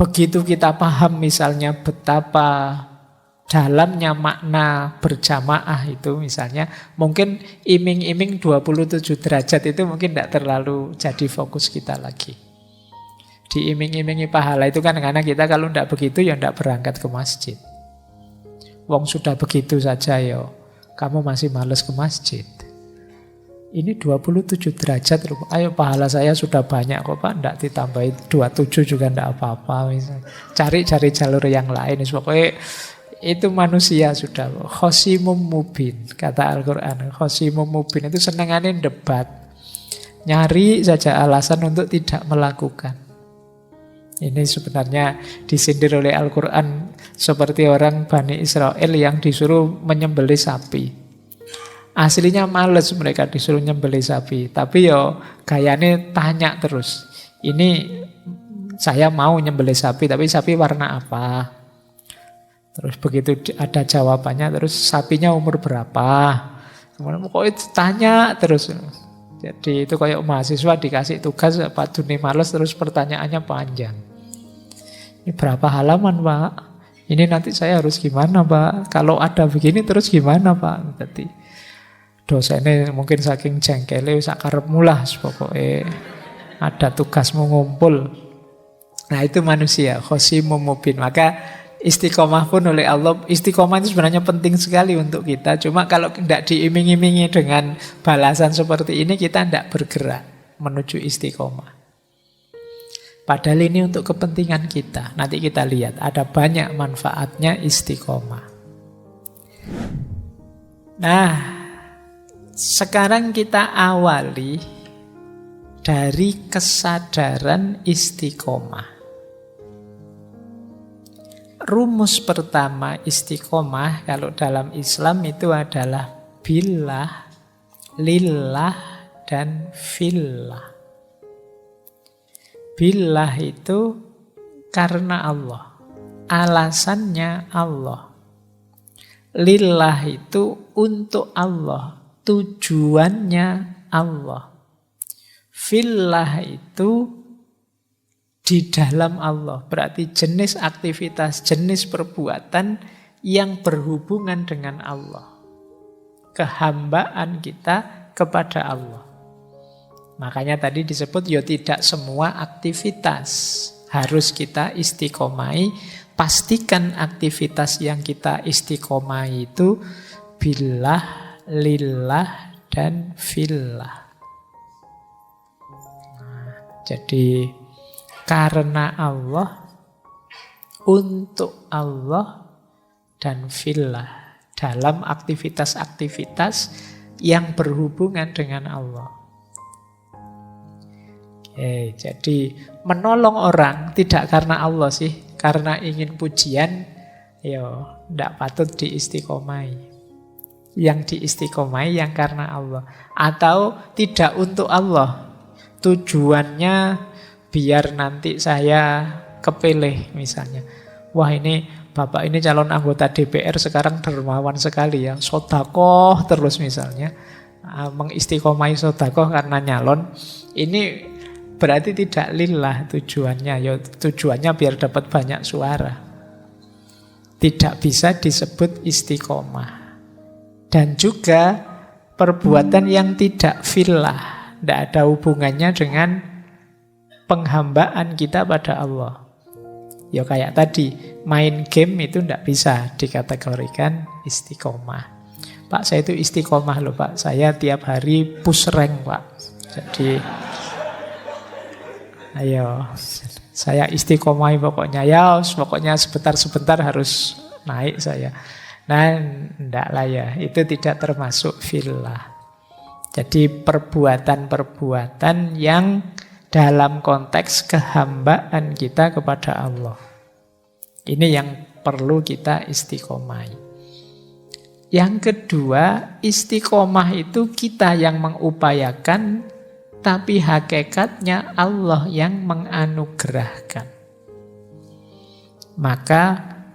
Begitu kita paham misalnya betapa dalamnya makna berjamaah itu misalnya, mungkin iming-iming 27 derajat itu mungkin tidak terlalu jadi fokus kita lagi. Diiming-imingi pahala itu kan karena kita kalau tidak begitu ya tidak berangkat ke masjid. Wong sudah begitu saja ya, kamu masih males ke masjid. Ini 27 derajat loh. Ayo pahala saya sudah banyak kok Pak. Tidak ditambahin 27 juga tidak apa-apa. Cari jalur yang lain. Pokoknya itu manusia sudah. Khosimum mubin. Kata Al-Quran. Khosimum mubin itu senengannya debat. Nyari saja alasan untuk tidak melakukan. Ini sebenarnya disindir oleh Al-Quran. Seperti orang Bani Israel yang disuruh menyembelih sapi. Aslinya males mereka disuruh nyembelih sapi, tapi yo gayane tanya terus. Ini saya mau nyembelih sapi, tapi sapi warna apa? Terus begitu ada jawabannya, terus sapinya umur berapa? Kemudian pokoknya tanya terus. Jadi itu kayak mahasiswa dikasih tugas Pak Duni males terus pertanyaannya panjang. Ini berapa halaman Pak? Ini nanti saya harus gimana Pak? Kalau ada begini terus gimana Pak? Jadi dosennya mungkin saking jengkelnya sakarepmu lah pokoknya ada tugasmu ngumpul. Nah itu manusia khosimum mubin. Maka istiqomah pun oleh Allah, istiqomah itu sebenarnya penting sekali untuk kita. Cuma kalau tidak diiming-imingi dengan balasan seperti ini, kita tidak bergerak menuju istiqomah. Padahal ini untuk kepentingan kita. Nanti kita lihat ada banyak manfaatnya istiqomah. Nah, sekarang kita awali dari kesadaran istiqomah. Rumus pertama istiqomah kalau dalam Islam itu adalah billah, lillah, dan fillah. Billah itu karena Allah, alasannya Allah. Lillah itu untuk Allah, tujuannya Allah. Fillah itu di dalam Allah, berarti jenis aktivitas, jenis perbuatan yang berhubungan dengan Allah. Kehambaan kita kepada Allah. Makanya tadi disebut ya tidak semua aktivitas harus kita istiqomai. Pastikan aktivitas yang kita istiqomai itu billah, lillah, dan fillah. Nah, jadi karena Allah, untuk Allah, dan fillah. Dalam aktivitas-aktivitas yang berhubungan dengan Allah. Oke, jadi menolong orang tidak karena Allah sih, karena ingin pujian, ya tidak patut diistiqomai. Yang diistiqomai yang karena Allah. Atau tidak untuk Allah. Tujuannya biar nanti saya kepilih misalnya. Wah ini bapak ini calon anggota DPR sekarang dermawan sekali ya, sodakoh terus misalnya, mengistiqomai sodakoh karena nyalon. Ini berarti tidak lillah tujuannya, ya tujuannya biar dapat banyak suara. Tidak bisa disebut istiqomah. Dan juga perbuatan yang tidak fillah, tidak ada hubungannya dengan penghambaan kita pada Allah. Ya kayak tadi, main game itu tidak bisa dikategorikan istiqomah. Pak, saya itu istiqomah loh Pak, saya tiap hari push rank Pak. Jadi, ayo, saya istiqomah pokoknya. Ya, pokoknya sebentar-sebentar harus naik saya. Nah, enggak lah ya, itu tidak termasuk fillah. Jadi perbuatan-perbuatan yang dalam konteks kehambaan kita kepada Allah. Ini yang perlu kita istiqomai. Yang kedua, istiqomah itu kita yang mengupayakan, tapi hakikatnya Allah yang menganugerahkan. Maka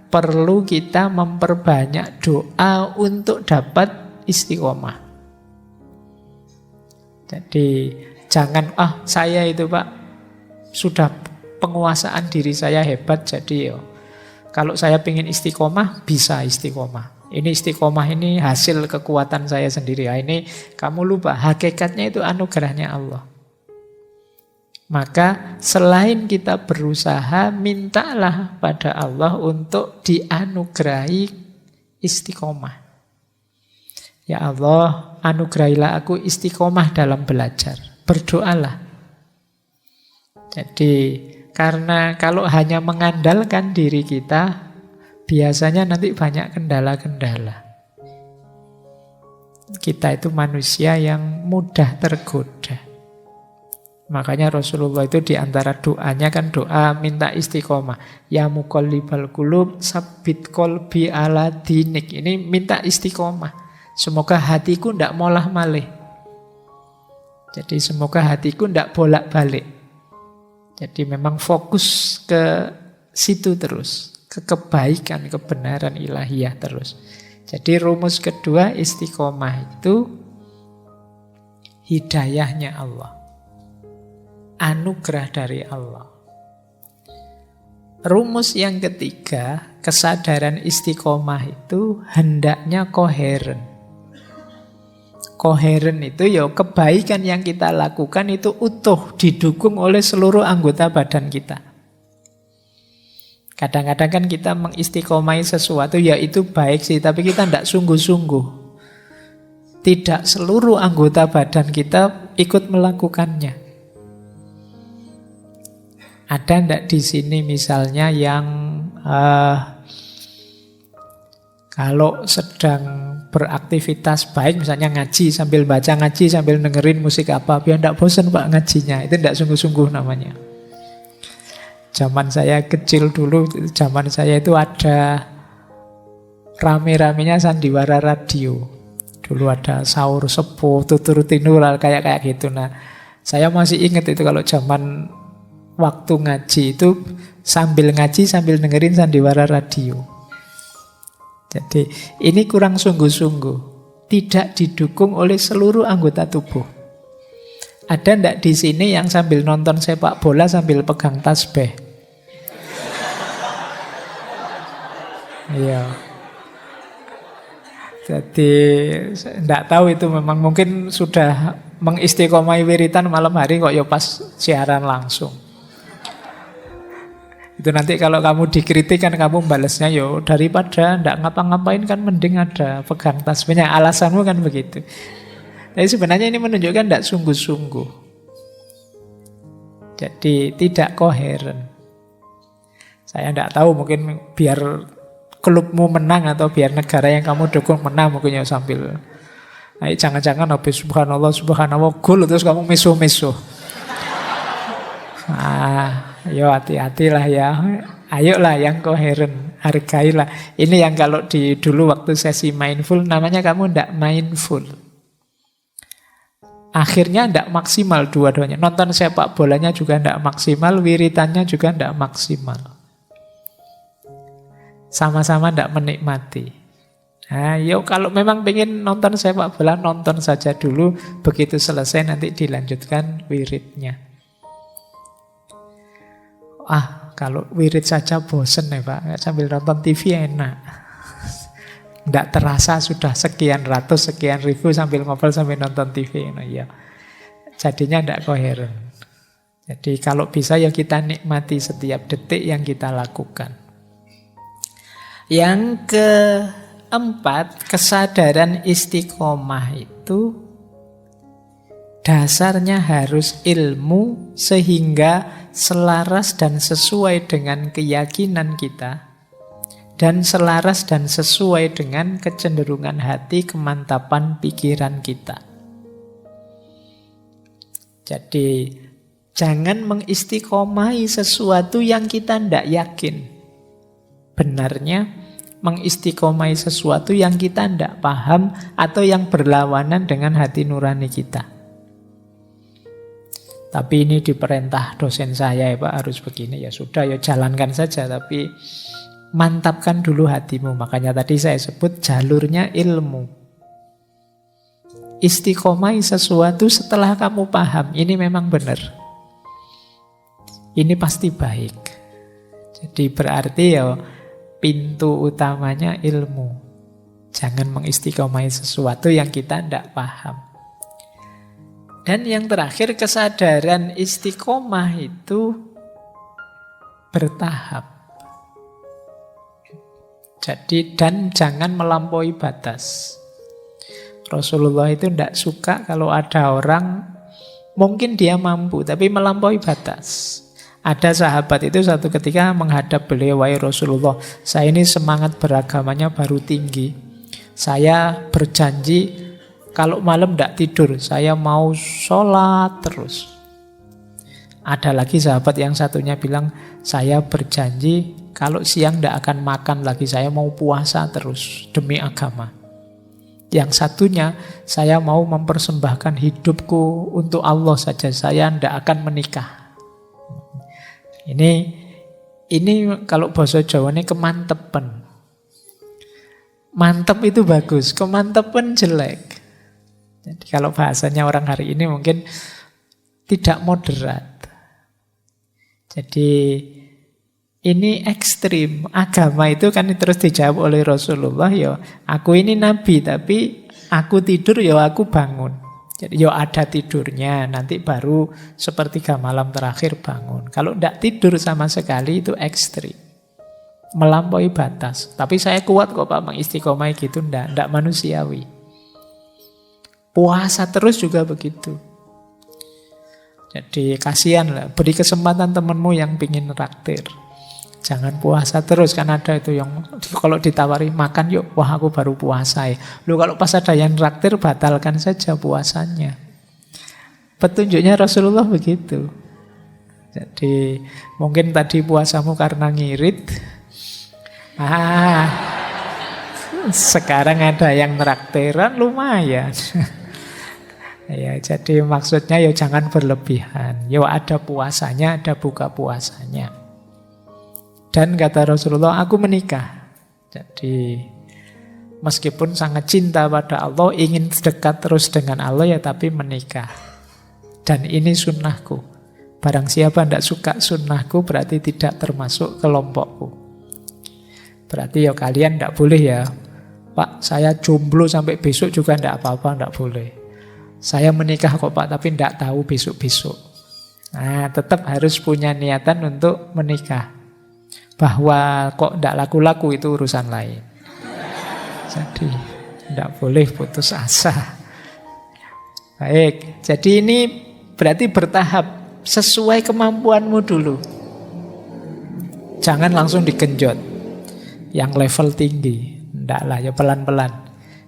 perlu kita memperbanyak doa untuk dapat istiqomah. Jadi jangan, saya itu Pak, sudah penguasaan diri saya hebat, jadi kalau saya ingin istiqomah, bisa istiqomah. Ini istiqomah ini hasil kekuatan saya sendiri. Ini kamu lupa, hakikatnya itu anugerahnya Allah. Maka selain kita berusaha, mintalah pada Allah untuk dianugerahi istiqomah. Ya Allah, anugerahilah aku istiqomah dalam belajar. Berdoalah. Jadi, karena kalau hanya mengandalkan diri kita, biasanya nanti banyak kendala-kendala. Kita itu manusia yang mudah tergoda. Makanya Rasulullah itu diantara doanya kan doa minta istiqomah. Ya muqallibal qulub, sabbit qalbi ala dinik. Ini minta istiqomah. Semoga hatiku tidak molah-malih. Jadi semoga hatiku tidak bolak-balik. Jadi memang fokus ke situ terus. Ke kebaikan, kebenaran ilahiyah terus. Jadi rumus kedua istiqomah itu hidayahnya Allah. Anugerah dari Allah. Rumus yang ketiga, kesadaran istiqomah itu hendaknya koheren. Koheren itu ya kebaikan yang kita lakukan itu utuh, didukung oleh seluruh anggota badan kita. Kadang-kadang kan kita mengistiqomai sesuatu, ya itu baik sih, tapi kita tidak sungguh-sungguh. Tidak seluruh anggota badan kita ikut melakukannya. Ada enggak di sini misalnya yang kalau sedang beraktivitas baik, misalnya ngaji sambil baca ngaji sambil dengerin musik apa, biar enggak bosan Pak ngajinya, itu enggak sungguh-sungguh namanya. Zaman saya kecil dulu, zaman saya itu ada rame-ramenya sandiwara radio. Dulu ada Sahur Sepuh, Tutur Tinur, kayak gitu. Nah, saya masih ingat itu kalau zaman waktu ngaji itu sambil ngaji sambil dengerin sandiwara radio. Jadi ini kurang sungguh-sungguh, tidak didukung oleh seluruh anggota tubuh. Ada ndak di sini yang sambil nonton sepak bola sambil pegang tasbih? Iya. Jadi ndak tahu itu memang mungkin sudah mengistiqomai wiritan malam hari kok ya pas siaran langsung. Itu nanti kalau kamu dikritik kan kamu balasnya yo daripada ndak ngapa-ngapain kan mending ada pegang tasbihnya. Alasanmu kan begitu. Tapi sebenarnya ini menunjukkan ndak sungguh-sungguh. Jadi tidak koheren. Saya ndak tahu mungkin biar klubmu menang atau biar negara yang kamu dukung menang mungkin ya sambil. Nah, jangan-jangan habis subhanallah gol terus kamu meso-meso. Ayo hati-hatilah ya. Ayolah yang koheren, hargailah. Ini yang kalau dulu waktu sesi mindful namanya kamu ndak mindful. Akhirnya tidak maksimal dua-duanya. Nonton sepak bolanya juga tidak maksimal, wiritannya juga tidak maksimal. Sama-sama tidak menikmati. Nah, yuk kalau memang pengen nonton sepak bola, nonton saja dulu. Begitu selesai nanti dilanjutkan wiridnya. Kalau wirid saja bosen ya Pak. Sambil nonton TV enak. Tidak terasa sudah sekian ratus, sekian ribu sambil ngobrol sambil nonton TV. Nah, ya. Jadinya tidak koheren. Jadi kalau bisa ya kita nikmati setiap detik yang kita lakukan. Yang keempat, kesadaran istiqomah itu dasarnya harus ilmu sehingga selaras dan sesuai dengan keyakinan kita dan selaras dan sesuai dengan kecenderungan hati, kemantapan pikiran kita. Jadi jangan mengistiqomahi sesuatu yang kita tidak yakin. Benarnya mengistiqomahi sesuatu yang kita tidak paham atau yang berlawanan dengan hati nurani kita. Tapi ini diperintah dosen saya ya Pak, harus begini. Ya sudah, ya jalankan saja. Tapi mantapkan dulu hatimu. Makanya tadi saya sebut jalurnya ilmu. Istiqomahi sesuatu setelah kamu paham. Ini memang benar. Ini pasti baik. Jadi berarti ya pintu utamanya ilmu. Jangan mengistiqomahi sesuatu yang kita tidak paham. Dan yang terakhir, kesadaran istiqomah itu bertahap. Jadi dan jangan melampaui batas. Rasulullah itu tidak suka kalau ada orang, mungkin dia mampu, tapi melampaui batas. Ada sahabat itu satu ketika menghadap beliau, wahai Rasulullah, saya ini semangat beragamanya baru tinggi. Saya berjanji kalau malam tidak tidur, saya mau sholat terus. Ada lagi sahabat yang satunya bilang, saya berjanji kalau siang tidak akan makan lagi, saya mau puasa terus demi agama. Yang satunya, saya mau mempersembahkan hidupku untuk Allah saja, saya tidak akan menikah. Ini kalau bahasa Jawa ini kemantepan. Mantep itu bagus, kemantepan jelek. Jadi kalau bahasanya orang hari ini mungkin tidak moderat. Jadi ini ekstrim. Agama itu kan terus dijawab oleh Rasulullah, ya aku ini nabi tapi aku tidur ya aku bangun. Jadi ya ada tidurnya, nanti baru sepertiga malam terakhir bangun. Kalau tidak tidur sama sekali itu ekstrim. Melampaui batas. Tapi saya kuat kok Pak mengistiqomah gitu, tidak manusiawi. Puasa terus juga begitu. Jadi kasihan lah, beri kesempatan temanmu yang pingin raktir. Jangan puasa terus, kan ada itu yang kalau ditawari makan yuk, wah aku baru puasa ya. Lu kalau pas ada yang raktir, batalkan saja puasanya. Petunjuknya Rasulullah begitu. Jadi mungkin tadi puasamu karena ngirit. Sekarang ada yang traktiran lumayan. Ya, jadi maksudnya ya jangan berlebihan. Ya ada puasanya, ada buka puasanya. Dan kata Rasulullah, aku menikah. Jadi meskipun sangat cinta pada Allah, ingin dekat terus dengan Allah ya, tapi menikah. Dan ini sunnahku. Barang siapa tidak suka sunnahku berarti tidak termasuk kelompokku. Berarti ya kalian tidak boleh ya, Pak saya jomblo sampai besok juga tidak apa-apa, tidak boleh. Saya menikah kok Pak, tapi tidak tahu besok-besok. Nah, tetap harus punya niatan untuk menikah. Bahwa kok tidak laku-laku itu urusan lain. Jadi, tidak boleh putus asa. Baik, jadi ini berarti bertahap. Sesuai kemampuanmu dulu. Jangan langsung digenjot. Yang level tinggi. Tidak lah, ya pelan-pelan.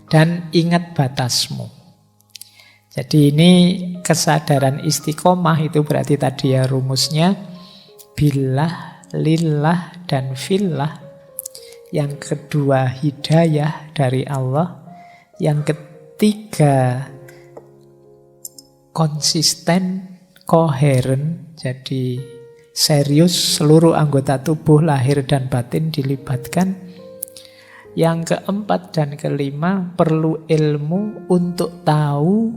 Dan ingat batasmu. Jadi ini kesadaran istiqomah itu berarti tadi ya rumusnya billah, lillah, dan fillah. Yang kedua hidayah dari Allah. Yang ketiga konsisten, koheren, jadi serius, seluruh anggota tubuh lahir dan batin dilibatkan. Yang keempat dan kelima, perlu ilmu untuk tahu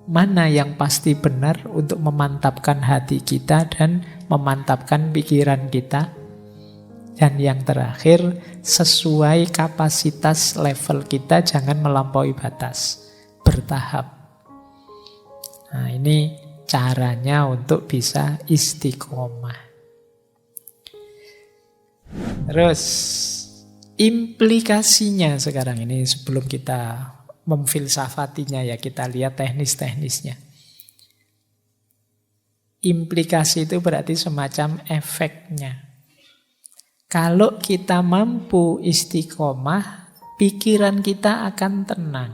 mana yang pasti benar untuk memantapkan hati kita dan memantapkan pikiran kita. Dan yang terakhir, sesuai kapasitas level kita, jangan melampaui batas, bertahap. Nah, ini caranya untuk bisa istiqomah. Terus implikasinya sekarang ini, sebelum kita memfilsafatinya ya, kita lihat teknis-teknisnya. Implikasi itu berarti semacam efeknya. Kalau kita mampu istiqomah, pikiran kita akan tenang.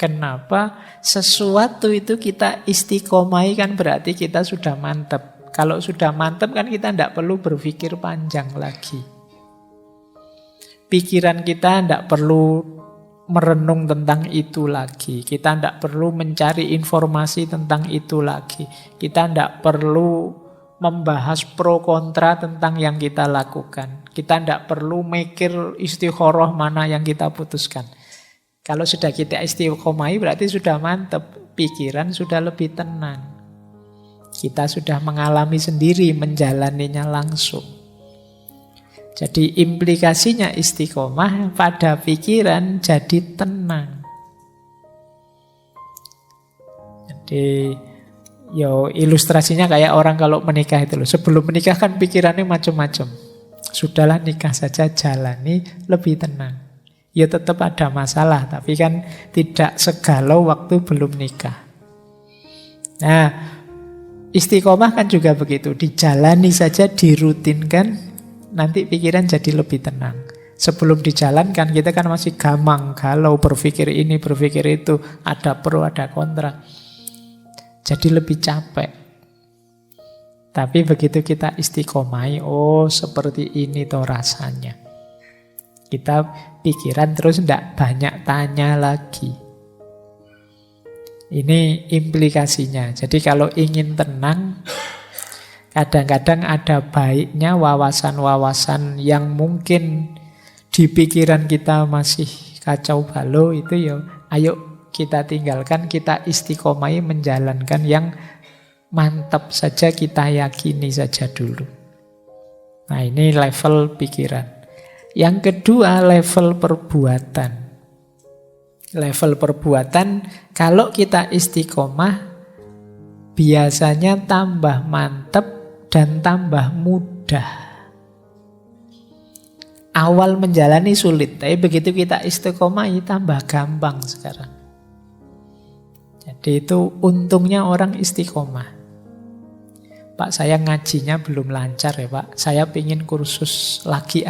Kenapa? Sesuatu itu kita istiqomahi kan berarti kita sudah mantap. Kalau sudah mantap kan kita tidak perlu berpikir panjang lagi. Pikiran kita tidak perlu merenung tentang itu lagi. Kita tidak perlu mencari informasi tentang itu lagi. Kita tidak perlu membahas pro kontra tentang yang kita lakukan. Kita tidak perlu mikir istikharah mana yang kita putuskan. Kalau sudah kita istiqomahi berarti sudah mantap. Pikiran sudah lebih tenang. Kita sudah mengalami sendiri, menjalaninya langsung. Jadi implikasinya istiqomah pada pikiran jadi tenang. Jadi ilustrasinya kayak orang kalau menikah itu loh. Sebelum menikah kan pikirannya macam-macam. Sudahlah nikah saja, jalani lebih tenang. Ya tetap ada masalah, tapi kan tidak segalau waktu belum nikah. Nah, istiqomah kan juga begitu. Dijalani saja, dirutinkan, nanti pikiran jadi lebih tenang. Sebelum dijalankan kita kan masih gamang, galau, berpikir ini, berpikir itu, ada pro, ada kontra. Jadi lebih capek. Tapi begitu kita istiqomah, oh seperti ini toh rasanya. Kita pikiran terus tidak banyak tanya lagi. Ini implikasinya. Jadi kalau ingin tenang, kadang-kadang ada baiknya wawasan-wawasan yang mungkin di pikiran kita masih kacau balau itu ya, ayo kita tinggalkan, kita istiqomahi menjalankan yang mantap saja, kita yakini saja dulu. Nah, ini level pikiran. Yang kedua, level perbuatan. Level perbuatan, kalau kita istiqomah, biasanya tambah mantap dan tambah mudah. Awal menjalani sulit, tapi begitu kita istiqomah, tambah gampang sekarang. Jadi itu untungnya orang istiqomah. Pak, saya ngajinya belum lancar ya Pak, saya pingin kursus lagi.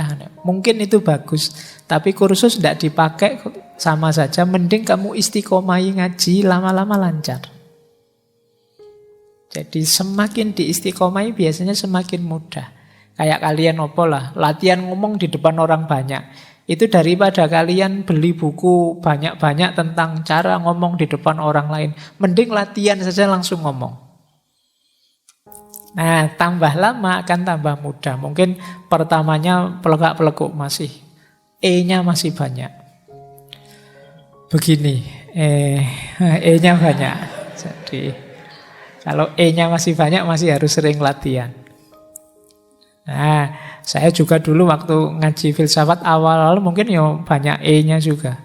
Mungkin itu bagus, tapi kursus tidak dipakai sama saja. Mending kamu istiqomahi ngaji, lama-lama lancar. Jadi semakin diistiqomahi biasanya semakin mudah. Kayak kalian lah, latihan ngomong di depan orang banyak. Itu daripada kalian beli buku banyak-banyak tentang cara ngomong di depan orang lain. Mending latihan saja langsung ngomong. Nah, tambah lama akan tambah mudah. Mungkin pertamanya pelegak-peleguk masih, E-nya masih banyak. Begini, E-nya banyak. Jadi, kalau E-nya masih banyak, masih harus sering latihan. Nah, saya juga dulu waktu ngaji filsafat awal-awal mungkin ya banyak E-nya juga.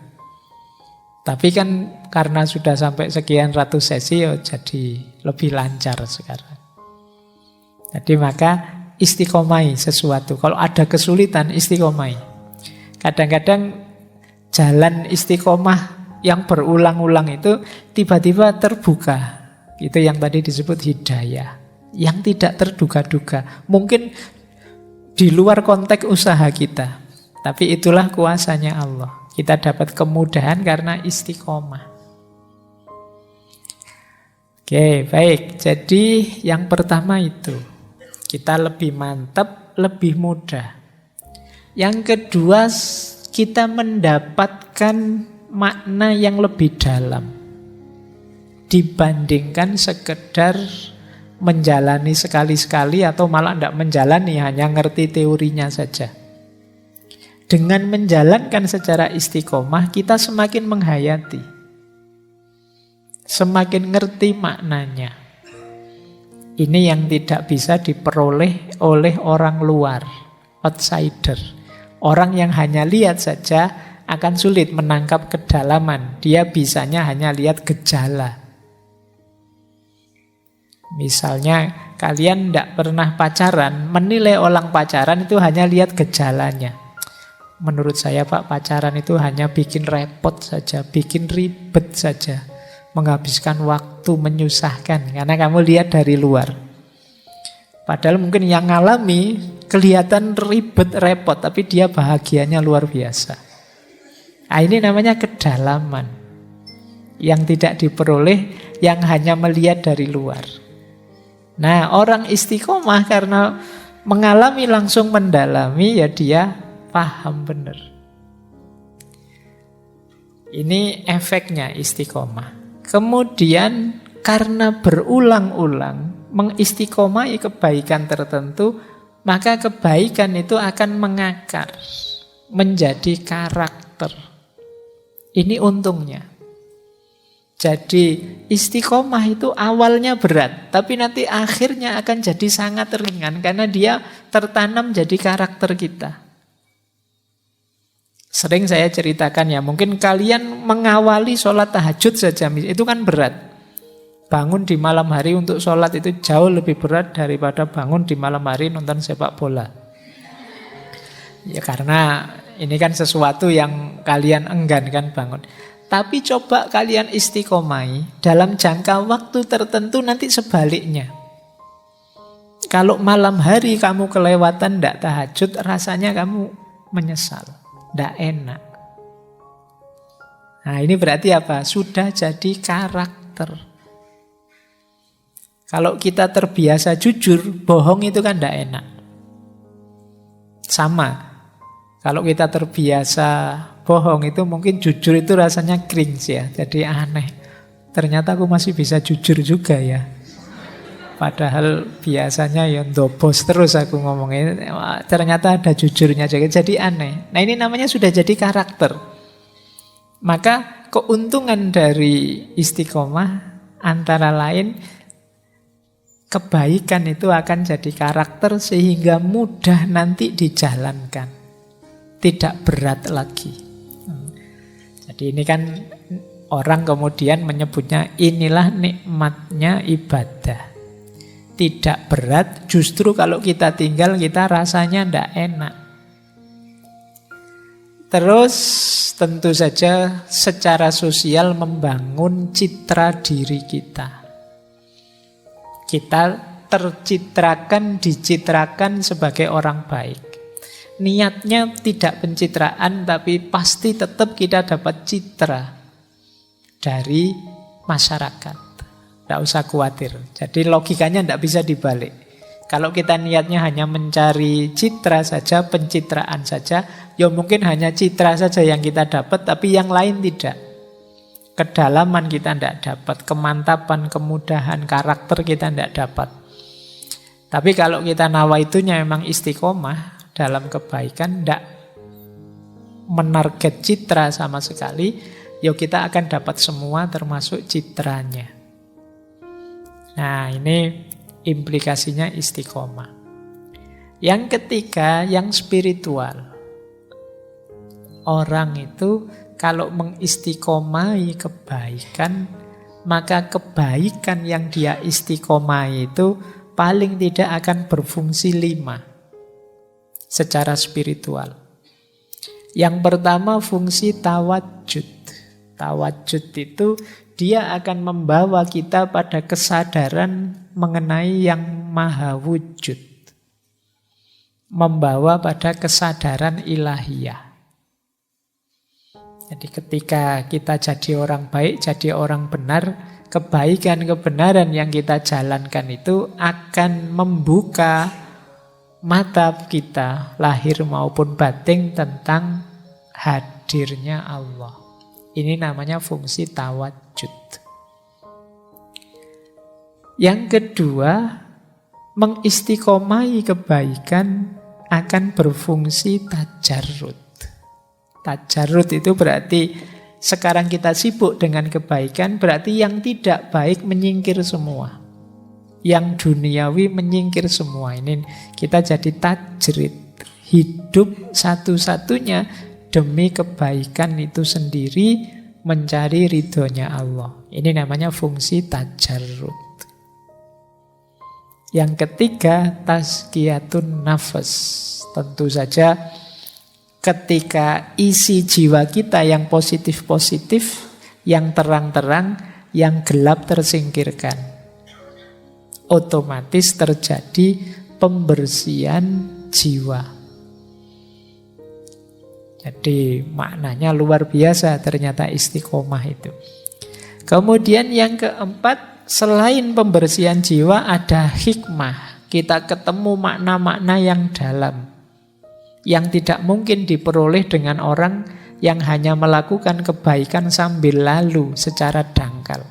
Tapi kan karena sudah sampai sekian ratus sesi, ya jadi lebih lancar sekarang. Jadi maka istiqomahi sesuatu. Kalau ada kesulitan, istiqomahi. Kadang-kadang jalan istiqomah yang berulang-ulang itu tiba-tiba terbuka. Itu yang tadi disebut hidayah. Yang tidak terduga-duga. Mungkin di luar konteks usaha kita. Tapi itulah kuasanya Allah. Kita dapat kemudahan karena istiqomah. Oke, baik. Jadi yang pertama itu. Kita lebih mantap, lebih mudah. Yang kedua, kita mendapatkan makna yang lebih dalam. dibandingkan sekedar menjalani sekali-sekali atau malah tidak menjalani, hanya ngerti teorinya saja. Dengan menjalankan secara istiqomah, kita semakin menghayati, semakin ngerti maknanya. Ini yang tidak bisa diperoleh oleh orang luar, outsider. Orang yang hanya lihat saja akan sulit menangkap kedalaman. Dia bisanya hanya lihat gejala. Misalnya kalian tidak pernah pacaran, menilai orang pacaran itu hanya lihat gejalanya. Menurut saya Pak, pacaran itu hanya bikin repot saja, bikin ribet saja, menghabiskan waktu, menyusahkan, karena kamu lihat dari luar. Padahal mungkin yang ngalami kelihatan ribet, repot, tapi dia bahagianya luar biasa. Nah, ini namanya kedalaman yang tidak diperoleh, yang hanya melihat dari luar. Nah, orang istiqomah karena mengalami langsung mendalami, ya dia paham benar. Ini efeknya istiqomah. Kemudian karena berulang-ulang mengistiqomahi kebaikan tertentu, maka kebaikan itu akan mengakar menjadi karakter. Ini untungnya. Jadi istiqomah itu awalnya berat, tapi nanti akhirnya akan jadi sangat ringan karena dia tertanam jadi karakter kita. Sering saya ceritakan ya, mungkin kalian mengawali sholat tahajud saja, itu kan berat. Bangun di malam hari untuk sholat itu jauh lebih berat daripada bangun di malam hari nonton sepak bola. Ya karena ini kan sesuatu yang kalian enggan kan bangun. Tapi coba kalian istiqomai dalam jangka waktu tertentu, nanti sebaliknya. Kalau malam hari kamu kelewatan tidak tahajud, rasanya kamu menyesal, tidak enak. Nah ini berarti apa? Sudah jadi karakter. Kalau kita terbiasa jujur, bohong itu kan tidak enak. Sama, kalau kita terbiasa bohong itu mungkin jujur itu rasanya cringe ya. Jadi aneh. Ternyata aku masih bisa jujur juga ya. Padahal biasanya ya ndobos terus aku ngomongin. Ternyata ada jujurnya juga. Jadi aneh. Nah ini namanya sudah jadi karakter. Maka keuntungan dari istiqomah antara lain kebaikan itu akan jadi karakter sehingga mudah nanti dijalankan. Tidak berat lagi. Jadi ini kan orang kemudian menyebutnya inilah nikmatnya ibadah. Tidak berat, justru kalau kita tinggal kita rasanya tidak enak. Terus tentu saja secara sosial membangun citra diri kita. Kita tercitrakan, dicitrakan sebagai orang baik. Niatnya tidak pencitraan, tapi pasti tetap kita dapat citra dari masyarakat. Tidak usah khawatir. Jadi logikanya tidak bisa dibalik. Kalau kita niatnya hanya mencari citra saja, pencitraan saja, ya mungkin hanya citra saja yang kita dapat, tapi yang lain tidak. Kedalaman kita tidak dapat, kemantapan, kemudahan, karakter kita tidak dapat. Tapi kalau kita nawaitunya memang istiqomah dalam kebaikan, tidak menarget citra sama sekali, ya kita akan dapat semua termasuk citranya. Nah ini implikasinya istiqomah. Yang ketiga, yang spiritual. Orang itu kalau mengistiqomahi kebaikan, maka kebaikan yang dia istiqomahi itu paling tidak akan berfungsi 5 secara spiritual. Yang pertama fungsi tawajud. Tawajud itu dia akan membawa kita pada kesadaran mengenai yang maha wujud. Membawa pada kesadaran ilahiyah. Jadi ketika kita jadi orang baik, jadi orang benar, kebaikan, kebenaran yang kita jalankan itu akan membuka mata kita, lahir maupun batin, tentang hadirnya Allah. Ini namanya fungsi tawajud. Yang kedua, mengistiqomahi kebaikan akan berfungsi tajarrud. Tajarrud itu berarti sekarang kita sibuk dengan kebaikan, berarti yang tidak baik menyingkir semua. Yang duniawi menyingkir semua. Ini kita jadi tajrid. Hidup satu-satunya demi kebaikan itu sendiri, mencari ridhonya Allah. Ini namanya fungsi tajarrud. Yang ketiga, tazkiyatun nafas. Tentu saja ketika isi jiwa kita yang positif-positif, yang terang-terang, yang gelap tersingkirkan, otomatis terjadi pembersihan jiwa. Jadi maknanya luar biasa ternyata istiqomah itu. Kemudian yang keempat, selain pembersihan jiwa ada hikmah. Kita ketemu makna-makna yang dalam, yang tidak mungkin diperoleh dengan orang yang hanya melakukan kebaikan sambil lalu secara dangkal.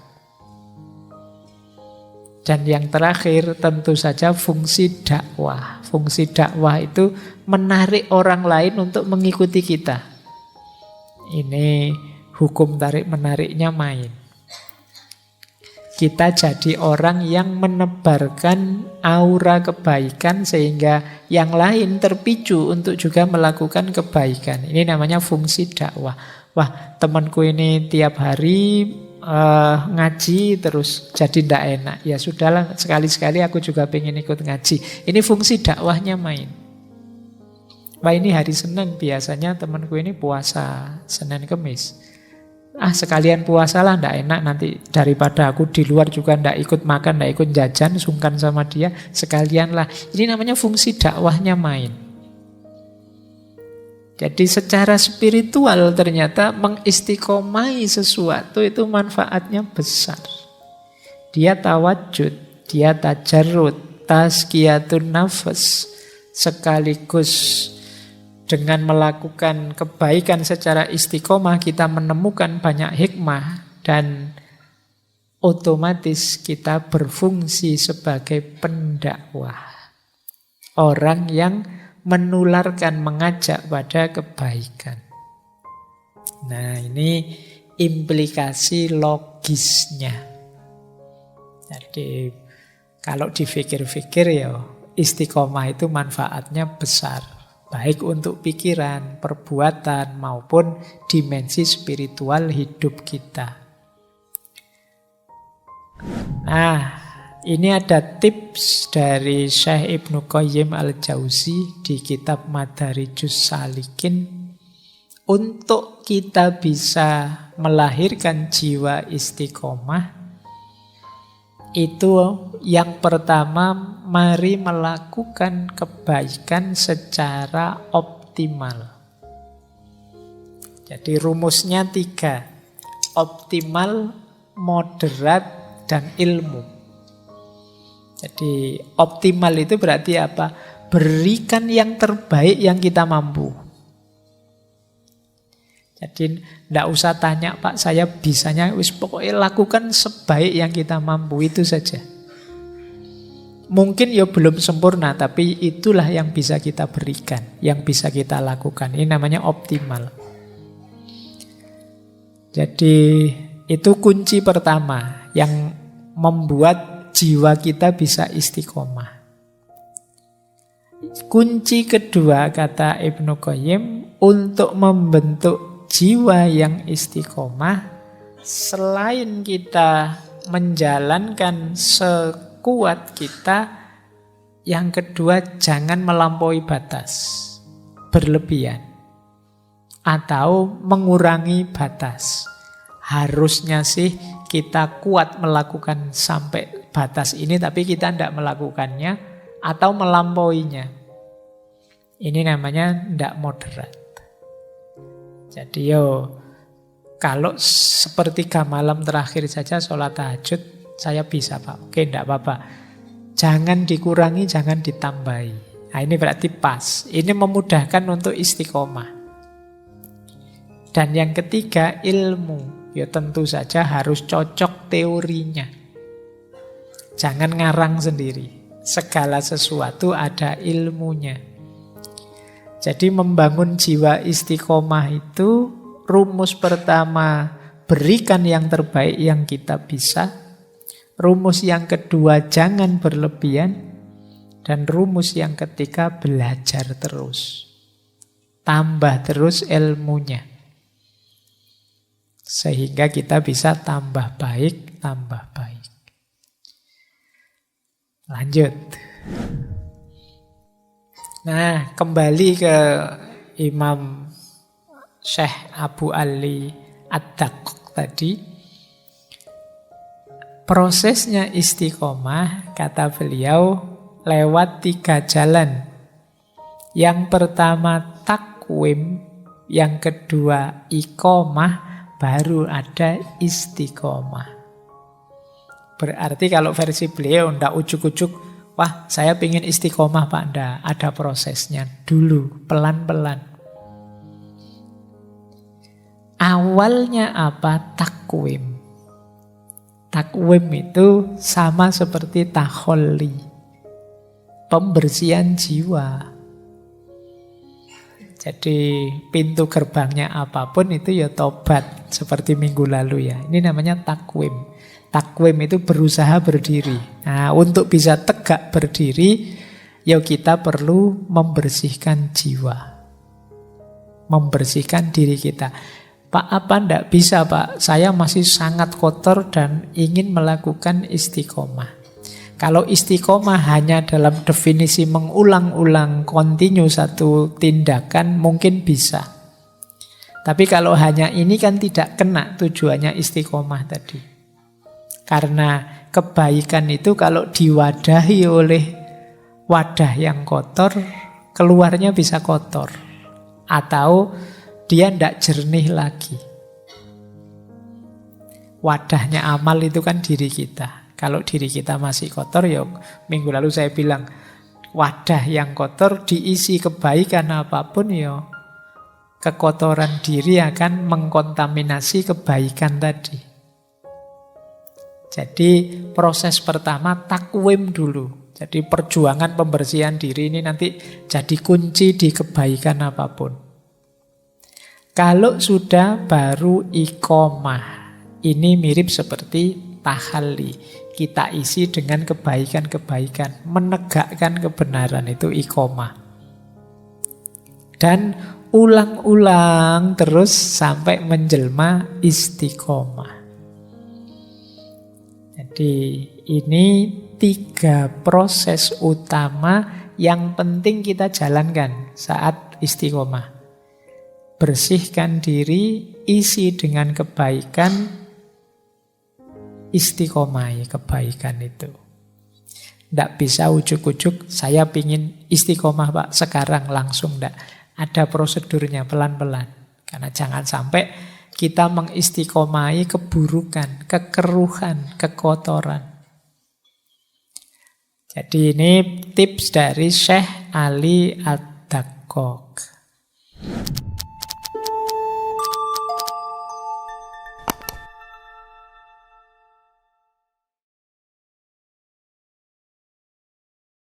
Dan yang terakhir tentu saja fungsi dakwah. Fungsi dakwah itu menarik orang lain untuk mengikuti kita. Ini hukum tarik-menariknya main. Kita jadi orang yang menebarkan aura kebaikan sehingga yang lain terpicu untuk juga melakukan kebaikan. Ini namanya fungsi dakwah. Wah, temanku ini tiap hari ngaji terus jadi ndak enak. Ya sudahlah, sekali-sekali aku juga pengen ikut ngaji. Ini fungsi dakwahnya main. Wah, ini hari Senin biasanya temanku ini puasa Senin Kemis. Sekalian puasalah, ndak enak nanti daripada aku di luar juga ndak ikut makan, ndak ikut jajan, sungkan sama dia, sekalianlah. Ini namanya fungsi dakwahnya main. Jadi secara spiritual ternyata mengistiqomahi sesuatu itu manfaatnya besar. Dia tawajud, dia tajarrud, tazkiyatun nafas, sekaligus dengan melakukan kebaikan secara istiqomah kita menemukan banyak hikmah dan otomatis kita berfungsi sebagai pendakwah. Orang yang menularkan, mengajak pada kebaikan. Nah, ini implikasi logisnya. Jadi kalau dipikir-pikir ya istiqomah itu manfaatnya besar. Baik untuk pikiran, perbuatan, maupun dimensi spiritual hidup kita. Nah, ini ada tips dari Syekh Ibnu Qayyim al-Jauzi di kitab Madarijus Salikin untuk kita bisa melahirkan jiwa istiqomah. Itu yang pertama, mari melakukan kebaikan secara optimal. Jadi rumusnya 3, optimal, moderat, dan ilmu. Jadi optimal itu berarti apa? Berikan yang terbaik yang kita mampu. Jadi tidak usah tanya, Pak, saya bisanya, pokoknya lakukan sebaik yang kita mampu, itu saja. Mungkin ya belum sempurna, tapi itulah yang bisa kita berikan, yang bisa kita lakukan. Ini namanya optimal. Jadi itu kunci pertama yang membuat jiwa kita bisa istiqomah. Kunci kedua kata Ibnu Qayyim untuk membentuk jiwa yang istiqomah, selain kita menjalankan sekuat kita, yang kedua jangan melampaui batas, berlebihan, atau mengurangi batas. Harusnya sih kita kuat melakukan sampai batas ini, tapi kita tidak melakukannya atau melampauinya. Ini namanya tidak moderat. Jadi kalau sepertiga malam terakhir saja sholat tahajud, saya bisa, Pak. Oke, tidak apa-apa. Jangan dikurangi, jangan ditambahi. Nah, ini berarti pas. Ini memudahkan untuk istiqomah. Dan yang ketiga, ilmu. Ya tentu saja harus cocok teorinya. Jangan ngarang sendiri. Segala sesuatu ada ilmunya. Jadi membangun jiwa istiqomah itu rumus pertama, berikan yang terbaik yang kita bisa. Rumus yang kedua, jangan berlebihan. Dan rumus yang ketiga, belajar terus. Tambah terus ilmunya. Sehingga kita bisa tambah baik, tambah baik. Lanjut. Nah, kembali ke Imam Syekh Abu Ali Ad-Daqqaq tadi. Prosesnya istiqomah, kata beliau, lewat 3 jalan. Yang pertama takwim, yang kedua iqomah, baru ada istiqomah. Berarti kalau versi beliau ndak ujuk-ujuk, wah saya pengen istiqomah Pak, ndak, ada prosesnya dulu, pelan-pelan. Awalnya apa? Takwim. Takwim itu sama seperti takholli, pembersihan jiwa. Jadi pintu gerbangnya apapun itu ya tobat, seperti minggu lalu ya. Ini namanya takwim. Takwim itu berusaha berdiri. Nah, untuk bisa tegak berdiri, ya kita perlu membersihkan jiwa. Membersihkan diri kita. Pak, apa ndak bisa Pak? Saya masih sangat kotor dan ingin melakukan istiqomah. Kalau istiqomah hanya dalam definisi mengulang-ulang kontinu satu tindakan, mungkin bisa. Tapi kalau hanya ini kan tidak kena tujuannya istiqomah tadi. Karena kebaikan itu kalau diwadahi oleh wadah yang kotor, keluarnya bisa kotor. Atau dia tidak jernih lagi. Wadahnya amal itu kan diri kita. Kalau diri kita masih kotor, ya minggu lalu saya bilang, wadah yang kotor diisi kebaikan apapun, ya kekotoran diri akan mengkontaminasi kebaikan tadi. Jadi proses pertama takwim dulu. Jadi perjuangan pembersihan diri ini nanti jadi kunci di kebaikan apapun. Kalau sudah baru iqomah. Ini mirip seperti tahalli. Kita isi dengan kebaikan-kebaikan. Menegakkan kebenaran itu iqomah. Dan ulang-ulang terus sampai menjelma istiqomah. Jadi ini 3 proses utama yang penting kita jalankan saat istiqomah. Bersihkan diri, isi dengan kebaikan, istiqomah kebaikan itu. Tidak bisa ujuk-ujuk, saya pingin istiqomah Pak, sekarang langsung tidak. Ada prosedurnya pelan-pelan. Karena jangan sampai kita mengistiqomahi keburukan, kekeruhan, kekotoran. Jadi ini tips dari Syekh Ali Ad-Daqqaq.